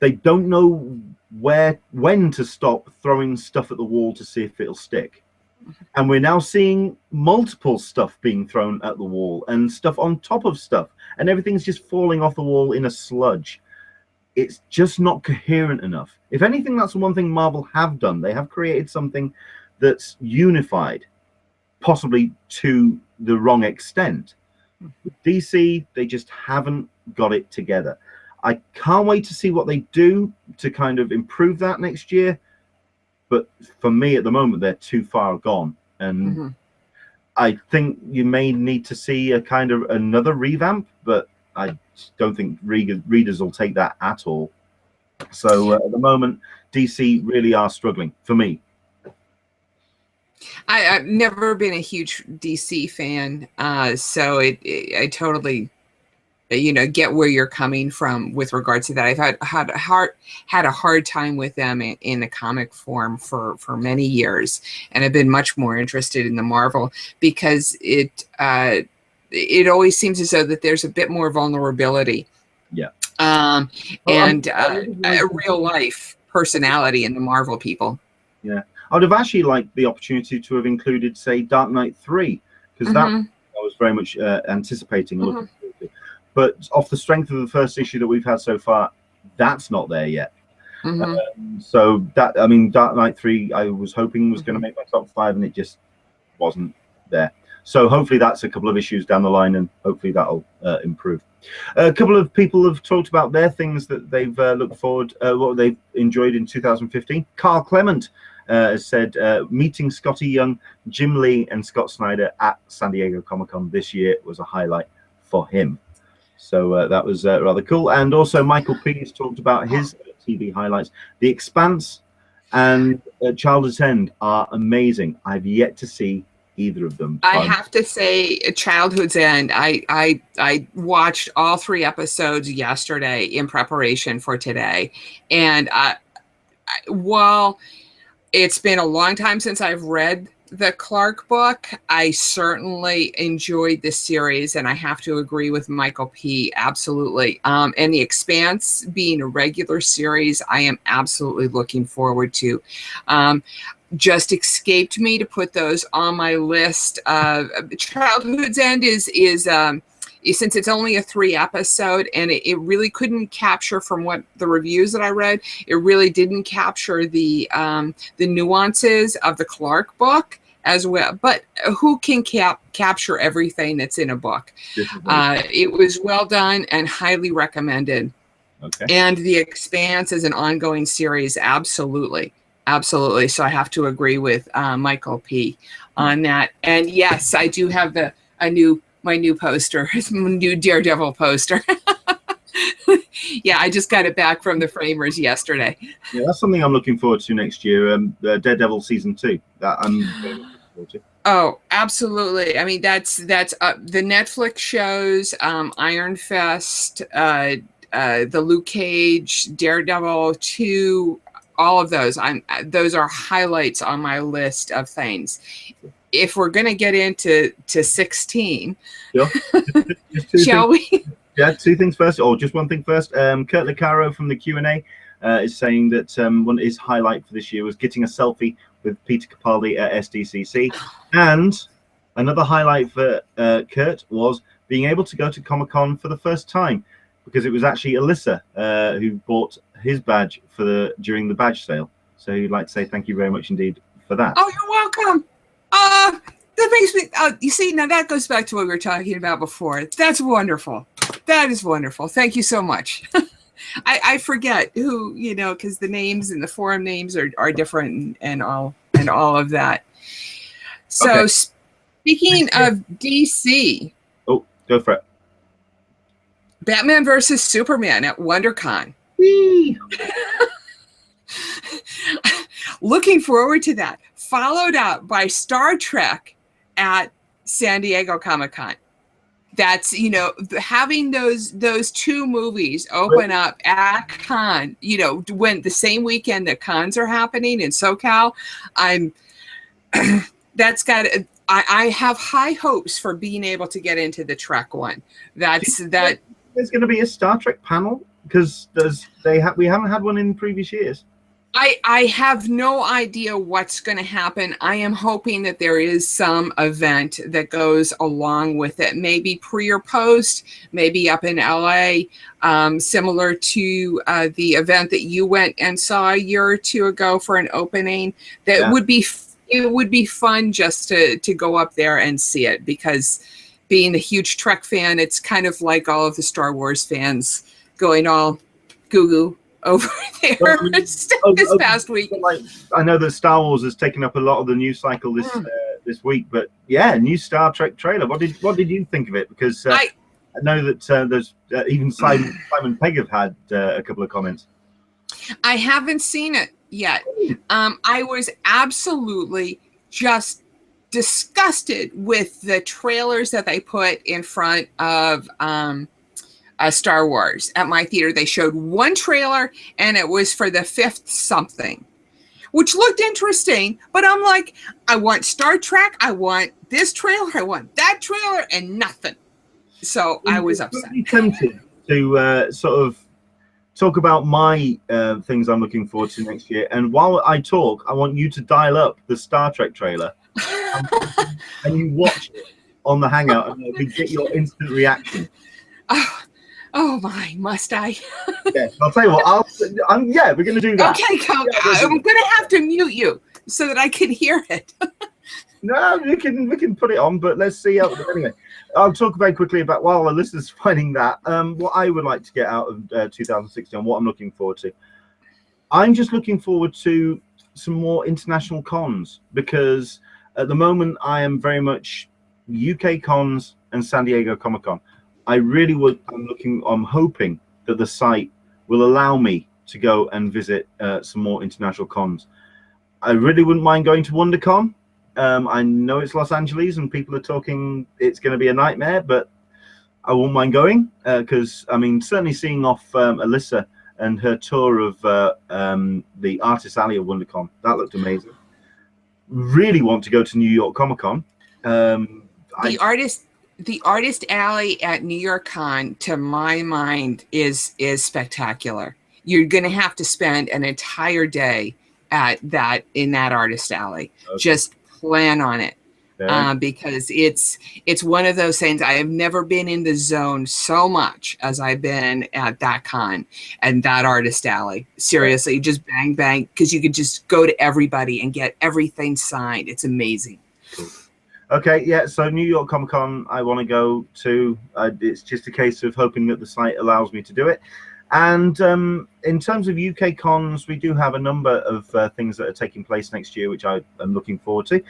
know when to stop throwing stuff at the wall to see if it'll stick. And we're now seeing multiple stuff being thrown at the wall and stuff on top of stuff, and everything's just falling off the wall in a sludge. It's just not coherent enough. If anything, that's the one thing Marvel have done. They have created something that's unified, possibly to the wrong extent. With DC, they just haven't got it together. I can't wait to see what they do to kind of improve that next year. But for me, at the moment, they're too far gone. And I think you may need to see a kind of another revamp, but I don't think readers will take that at all. So at the moment, DC really are struggling for me. I've never been a huge DC fan, so I totally, get where you're coming from with regards to that. I've had a hard time with them in the comic form for many years, and I've been much more interested in the Marvel because it always seems as though that there's a bit more vulnerability, and a real life personality in the Marvel people. Yeah, I would have actually liked the opportunity to have included, say, Dark Knight 3, because that I was very much anticipating and looking forward to. But off the strength of the first issue that we've had so far, that's not there yet. So that, I mean, Dark Knight 3, I was hoping was going to make my top 5, and it just wasn't there. So hopefully that's a couple of issues down the line, and hopefully that'll improve. A couple of people have talked about their things that they've looked forward, what they've enjoyed in 2015. Carl Clement has said meeting Scotty Young, Jim Lee, and Scott Snyder at San Diego Comic-Con this year was a highlight for him. So that was rather cool. And also Michael P. has talked about his TV highlights. The Expanse and Childhood's End are amazing. I've yet to see either of them. I have to say, Childhood's End, I watched all 3 episodes yesterday in preparation for today. And while it's been a long time since I've read the Clark book, I certainly enjoyed this series, and I have to agree with Michael P. Absolutely. And The Expanse being a regular series, I am absolutely looking forward to. Just escaped me to put those on my list. Childhood's End is since it's only a 3 episode, and it really couldn't capture, from what the reviews that I read, it really didn't capture the nuances of the Clark book as well. But who can capture everything that's in a book? It was well done and highly recommended. Okay. And The Expanse is an ongoing series. Absolutely. Absolutely. So I have to agree with Michael P. on that. And yes, I do have my new poster, my new Daredevil poster. Yeah, I just got it back from the framers yesterday. Yeah, that's something I'm looking forward to next year. Daredevil season 2. That I'm very looking forward to. Oh, absolutely. I mean, that's the Netflix shows, Iron Fist, the Luke Cage, Daredevil 2. All of those. Those are highlights on my list of things. If we're going to get into 16, shall we? Yeah, 2 things first, or just one thing first. Kurt Lecaro from the Q&A is saying that one his highlight for this year was getting a selfie with Peter Capaldi at SDCC, and another highlight for Kurt was being able to go to Comic-Con for the first time, because it was actually Alyssa who bought his badge during the badge sale. So he'd like to say thank you very much indeed for that. Oh, you're welcome. That makes me, you see, now that goes back to what we were talking about before. That's wonderful. That is wonderful. Thank you so much. I forget who, because the names and the forum names are different and all of that. So speaking of DC. Oh, Go for it. Batman versus Superman at WonderCon. Whee! Looking forward to that. Followed up by Star Trek at San Diego Comic-Con. That's, you know, having those two movies open up at con, you know, when the same weekend that cons are happening in SoCal, that's got, I have high hopes for being able to get into the Trek one. There's going to be a Star Trek panel, because we haven't had one in previous years. I have no idea what's going to happen. I am hoping that there is some event that goes along with it, maybe pre or post, maybe up in LA, similar to the event that you went and saw a year or two ago for an opening. That would be, it would be fun just to go up there and see it, because being a huge Trek fan, it's kind of like all of the Star Wars fans going all goo-goo over there this past week. Like, I know that Star Wars has taken up a lot of the news cycle this week, but yeah, new Star Trek trailer. What did you think of it? Because I know that there's even Simon Pegg have had a couple of comments. I haven't seen it yet. I was absolutely just disgusted with the trailers that they put in front of Star Wars at my theater. They showed one trailer, and it was for the fifth something, which looked interesting, but I'm like, I want Star Trek, I want this trailer, I want that trailer, and nothing. So I was upset. I'm tempted to sort of talk about my things I'm looking forward to next year, and while I talk, I want you to dial up the Star Trek trailer and you watch it on the Hangout, and get your instant reaction. Oh my, must I? Yeah, I'll tell you what. Yeah, we're gonna do that. Okay, I'm gonna have to mute you so that I can hear it. No, we can put it on, but let's see how. Anyway, I'll talk very quickly about while Alyssa's finding that. What I would like to get out of 2016, what I'm looking forward to. I'm just looking forward to some more international cons, because at the moment I am very much UK cons and San Diego Comic-Con. I really would. I'm hoping that the site will allow me to go and visit some more international cons. I really wouldn't mind going to WonderCon. I know it's Los Angeles and people are talking it's going to be a nightmare, but I won't mind going, because I mean, certainly seeing off Alyssa and her tour of the Artist Alley of WonderCon, that looked amazing. Really want to go to New York Comic-Con. The Artist Alley at New York Con, to my mind, is spectacular. You're going to have to spend an entire day in that Artist Alley. Okay. Just plan on it, because it's one of those things. I have never been in the zone so much as I've been at that con and that Artist Alley. Seriously, just bang bang, because you could just go to everybody and get everything signed. It's amazing. Cool. Okay, yeah, so New York Comic-Con I want to go to. It's just a case of hoping that the site allows me to do it. And in terms of UK cons, we do have a number of things that are taking place next year, which I am looking forward to.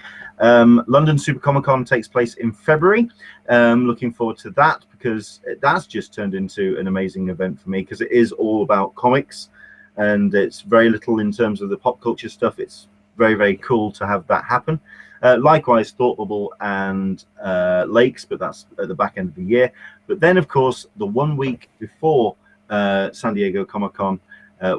London Super Comic-Con takes place in February. Looking forward to that, because that's just turned into an amazing event for me, because it is all about comics, and it's very little in terms of the pop culture stuff. It's very, very cool to have that happen. Likewise, Thought Bubble and Lakes, but that's at the back end of the year. But then, of course, the 1 week before San Diego Comic-Con,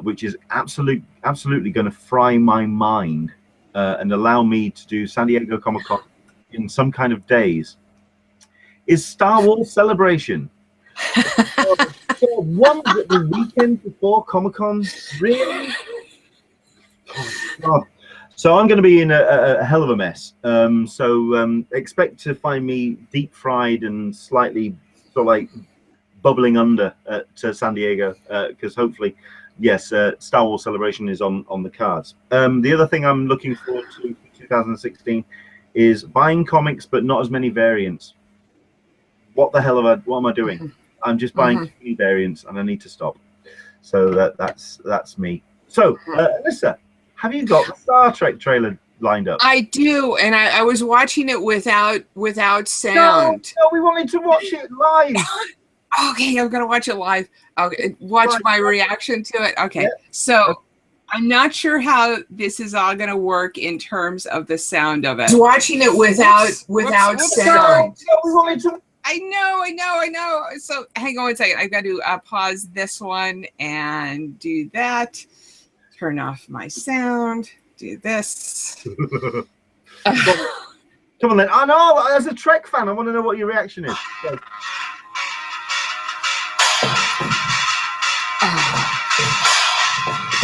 which is absolutely going to fry my mind and allow me to do San Diego Comic-Con in some kind of days, is Star Wars Celebration. One the weekend before Comic-Con, really? Oh. So I'm going to be in a hell of a mess. So expect to find me deep fried and slightly sort of like bubbling under at San Diego, because hopefully, yes, Star Wars Celebration is on the cards. The other thing I'm looking forward to for 2016 is buying comics, but not as many variants. What the hell am I doing? I'm just buying too many variants, and I need to stop. So that's me. So Alyssa, have you got the Star Trek trailer lined up? I do, and I was watching it without sound. No, we wanted to watch it live. Okay, I'm gonna watch it live. Okay, watch my reaction to it. Okay, Yeah. so I'm not sure how this is all gonna work in terms of the sound of it. I was watching it without sound. No, we wanted to. I know. So hang on one second. I've got to pause this one and do that. Turn off my sound. Do this. Come on then. I know, as a Trek fan, I want to know what your reaction is. So.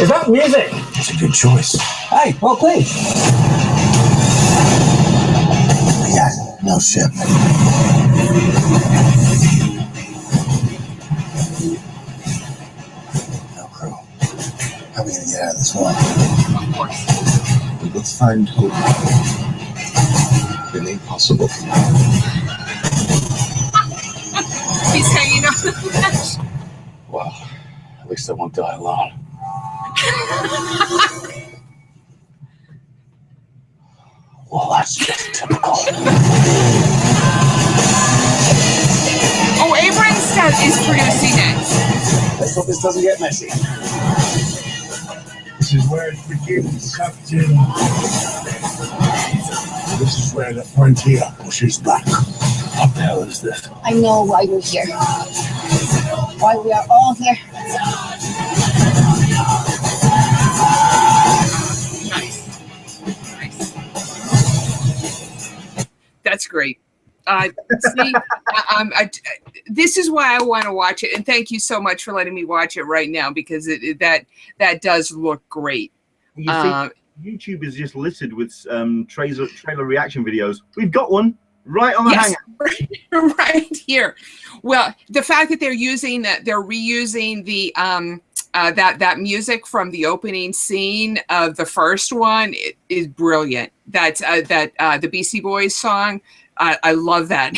Is that music? It's a good choice. Hey, well played. Yeah, no ship. No crew. How are we gonna get out of this one? Of course. Let's find hope in the impossible. He's hanging on the ledge. Well, at least I won't die alone. Well, that's just typical. Oh, Abrams is producing it. Let's hope this doesn't get messy. This is where it begins, Captain. This is where the frontier pushes back. What the hell is this? I know why you're here. Why we are all here. That's great. See, this is why I want to watch it, and thank you so much for letting me watch it right now, because that does look great. You see, YouTube is just littered with trailer reaction videos. We've got one right on the Hangout. Right here. Well, the fact that they're reusing the that music from the opening scene of the first one is brilliant. That's the Beastie Boys song. I love that.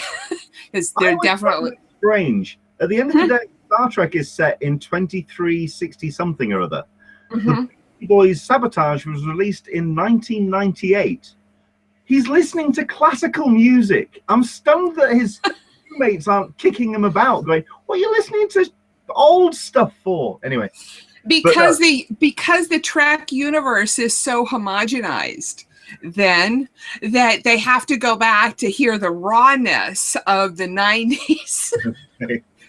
They're definitely strange. At the end of the day, Star Trek is set in 2360 something or other. The Beastie Boys Sabotage was released in 1998. He's listening to classical music. I'm stunned that his mates aren't kicking him about, going, "What are you listening to old stuff for?" Anyway, because the Trek universe is so homogenized, then that they have to go back to hear the rawness of the 90s.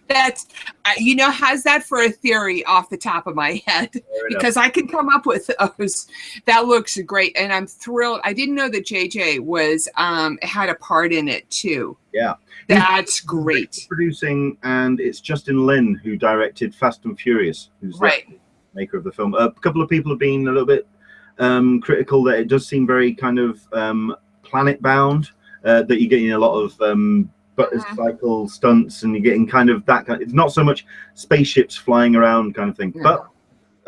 That's how's that for a theory off the top of my head? Because I can come up with those. That looks great, and I'm thrilled. I didn't know that JJ was had a part in it too. Yeah, that's great. Producing, and it's Justin Lin who directed Fast and Furious, who's the maker of the film. A couple of people have been a little bit critical that it does seem very kind of planet bound. That you're getting a lot of cycle stunts, and you're getting kind of that kind. It's not so much spaceships flying around kind of thing. No. But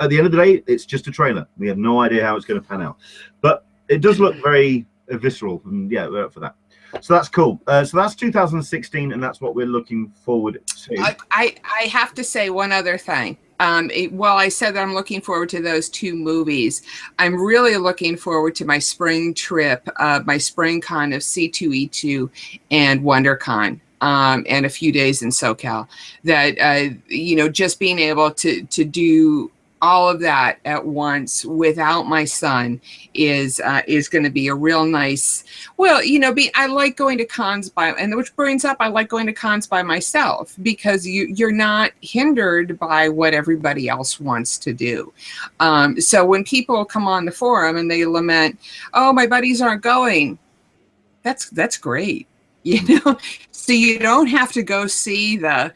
at the end of the day, it's just a trailer. We have no idea how it's going to pan out, but it does look very visceral, and yeah, we're up for that. So that's cool. So that's 2016, and that's what we're looking forward to. I have to say one other thing. While I said that I'm looking forward to those two movies, I'm really looking forward to my spring trip, my spring con of C2E2 and WonderCon, and a few days in SoCal. That just being able to do all of that at once without my son is going to be a real nice. Well, I like going to cons which brings up I like going to cons by myself, because you're not hindered by what everybody else wants to do. So when people come on the forum and they lament, "Oh, my buddies aren't going," that's great. So you don't have to go see the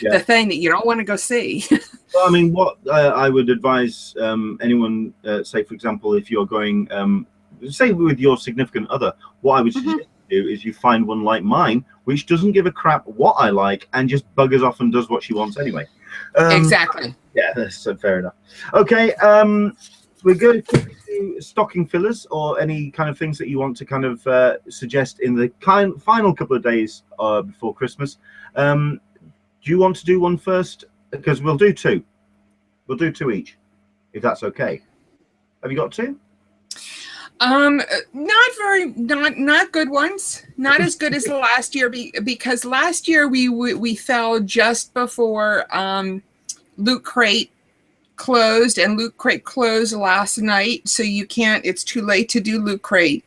the thing that you don't want to go see. Well, I mean, what I would advise anyone, say, for example, if you're going, say, with your significant other, what I would suggest you do is you find one like mine, which doesn't give a crap what I like and just buggers off and does what she wants anyway. Exactly. Yeah, that's fair enough. Okay, we're going to do stocking fillers or any kind of things that you want to kind of suggest in the final couple of days before Christmas. Do you want to do one first? Because we'll do two. We'll do two each, if that's okay. Have you got two? Not good ones. Not as good as the last year because last year we fell just before Loot Crate closed, and Loot Crate closed last night, so you can't. It's too late to do Loot Crate.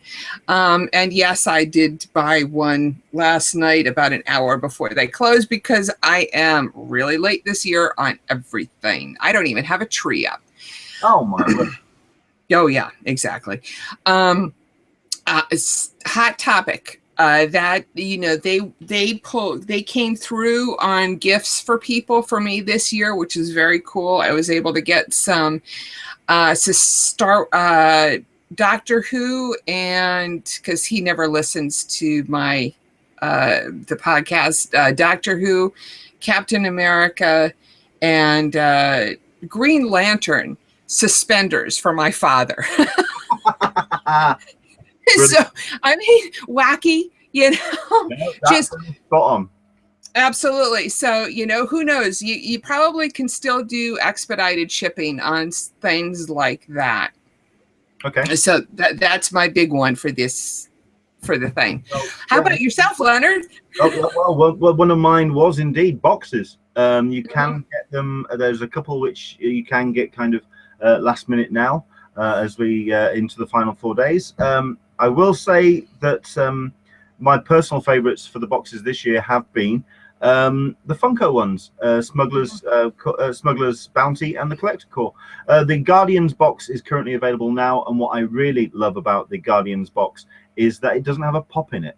And yes, I did buy one last night about an hour before they closed because I am really late this year on everything. I don't even have a tree up. Oh my word. Oh yeah, exactly. It's hot topic. That they came through on gifts for people for me this year, which is very cool. I was able to get some Doctor Who, and because he never listens to my the podcast, Doctor Who, Captain America, and Green Lantern suspenders for my father. So I mean, wacky, just spot on. Absolutely. So who knows? You probably can still do expedited shipping on things like that. Okay. So that's my big one for the thing. How about yourself, Leonard? Well, one of mine was indeed boxes. You can get them. There's a couple which you can get kind of last minute now as we into the final 4 days. I will say that my personal favorites for the boxes this year have been the Funko ones, Smuggler's Bounty and the Collector Core. The Guardians box is currently available now, and what I really love about the Guardians box is that it doesn't have a pop in it,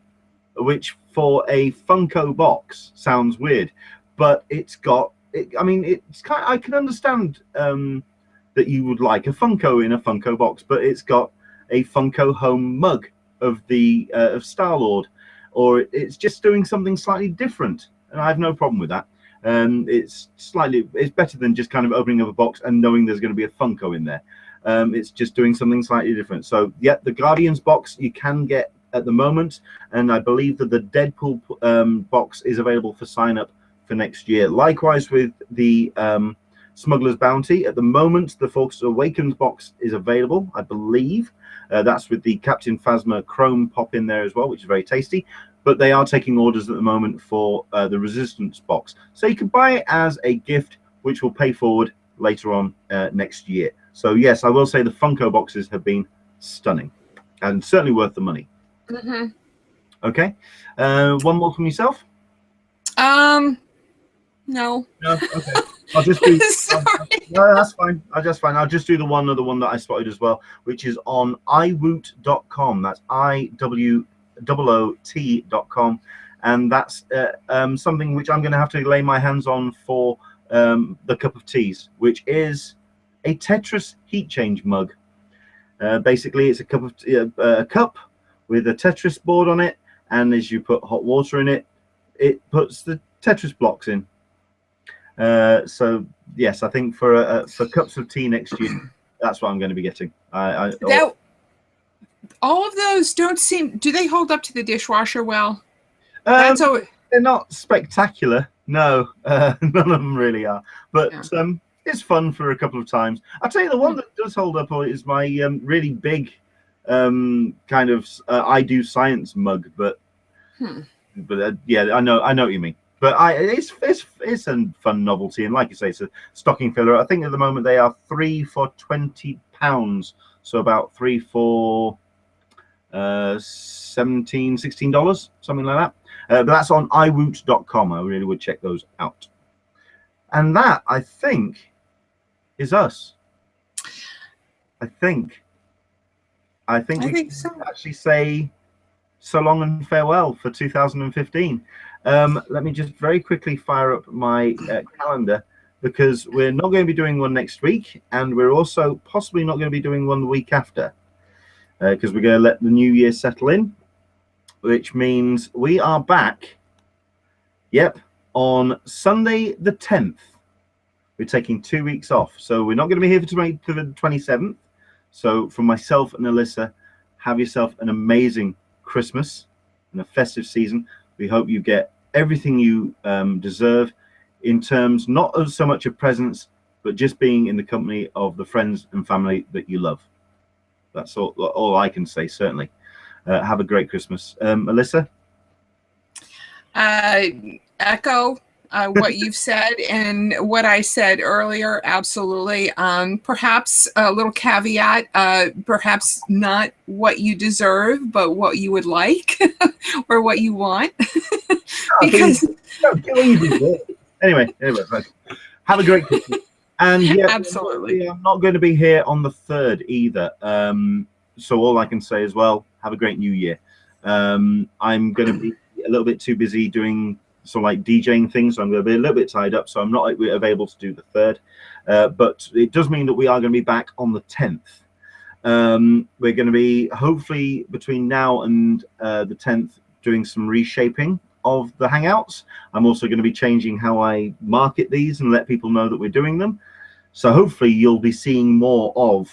which for a Funko box sounds weird, but it's got I mean, it's kind I can understand that you would like a Funko in a Funko box, but it's got a Funko home mug of the of Star-Lord, or it's just doing something slightly different, and I have no problem with that. It's better than just kind of opening up a box and knowing there's going to be a Funko in there. It's just doing something slightly different. So yeah, the Guardians box you can get at the moment, and I believe that the Deadpool box is available for sign up for next year. Likewise with the Smuggler's Bounty, at the moment the Force Awakens box is available, I believe. That's with the Captain Phasma Chrome pop in there as well, which is very tasty. But they are taking orders at the moment for the Resistance box. So you can buy it as a gift, which will pay forward later on next year. So yes, I will say the Funko boxes have been stunning and certainly worth the money. Mm-hmm. Okay. One more from yourself? No. No? Okay. I'll just do. Sorry. No, that's fine. I'll just do the one other one that I spotted as well, which is on iwoot.com. That's IWOOT.com, and that's something which I'm going to have to lay my hands on for the cup of teas, which is a Tetris heat change mug. Basically, it's a cup with a Tetris board on it, and as you put hot water in it, it puts the Tetris blocks in. So yes, I think for cups of tea next year, that's what I'm going to be getting. All of those don't seem. Do they hold up to the dishwasher well? They're not spectacular. No, none of them really are. But yeah. It's fun for a couple of times. I'll tell you, the one that does hold up is my really big kind of I do science mug. But yeah, I know what you mean. But it's a fun novelty, and like you say, it's a stocking filler. I think at the moment they are 3 for £20, so about 3 for $17, $16, something like that. But that's on iwoot.com. I really would check those out. And that, I think, is us. I think we can actually say so long and farewell for 2015. Let me just very quickly fire up my calendar, because we're not going to be doing one next week, and we're also possibly not going to be doing one the week after, because we're going to let the new year settle in, which means we are back, on Sunday the 10th. We're taking 2 weeks off, so we're not going to be here for the 27th. So from myself and Alyssa, have yourself an amazing Christmas and a festive season. We hope you get everything you deserve in terms not of so much of presents, but just being in the company of the friends and family that you love. That's all I can say, certainly. Have a great Christmas. Alyssa? Echo what you've said and what I said earlier. Absolutely. Perhaps a little caveat, perhaps not what you deserve, but what you would like or what you want. Because anyway, have a great Christmas. And yeah, absolutely. I'm not going to be here on the 3rd either. So all I can say is, well, have a great New Year. I'm going to be a little bit too busy doing some like DJing things, so I'm going to be a little bit tied up, so I'm not available to do the 3rd. But it does mean that we are going to be back on the 10th. We're going to be hopefully between now and the 10th doing some reshaping of the Hangouts. I'm also going to be changing how I market these and let people know that we're doing them. So hopefully you'll be seeing more of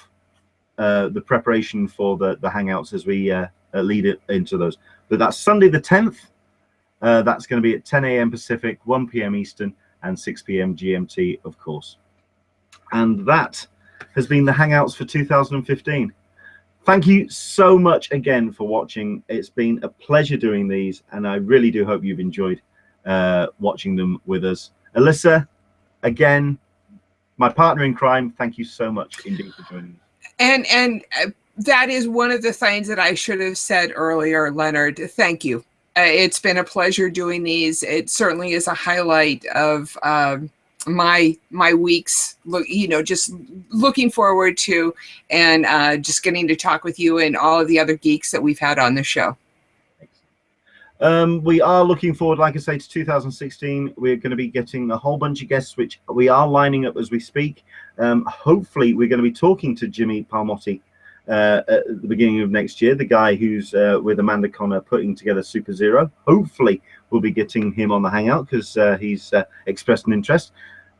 the preparation for the Hangouts as we lead it into those. But that's Sunday the 10th. That's going to be at 10 a.m. Pacific, 1 p.m. Eastern, and 6 p.m. GMT, of course. And that has been the Hangouts for 2015. Thank you so much again for watching. It's been a pleasure doing these, and I really do hope you've enjoyed watching them with us. Alyssa, again, my partner in crime, thank you so much indeed for joining us. And that is one of the things that I should have said earlier, Leonard. Thank you. It's been a pleasure doing these. It certainly is a highlight of my weeks. Just looking forward to and just getting to talk with you and all of the other geeks that we've had on the show. We are looking forward, like I say, to 2016. We're going to be getting a whole bunch of guests, which we are lining up as we speak. Hopefully, we're going to be talking to Jimmy Palmotti at the beginning of next year, the guy who's with Amanda Connor putting together Super Zero. Hopefully, we'll be getting him on the Hangout because he's expressed an interest.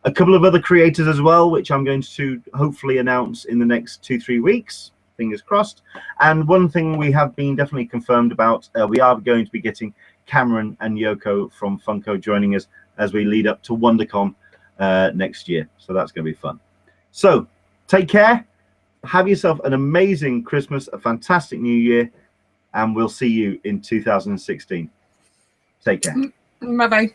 A couple of other creators as well, which I'm going to hopefully announce in the next 2-3 weeks. Fingers crossed. And one thing we have been definitely confirmed about, we are going to be getting Cameron and Yoko from Funko joining us as we lead up to WonderCon next year. So that's going to be fun. So take care. Have yourself an amazing Christmas, a fantastic New Year, and we'll see you in 2016. Take care. Bye-bye.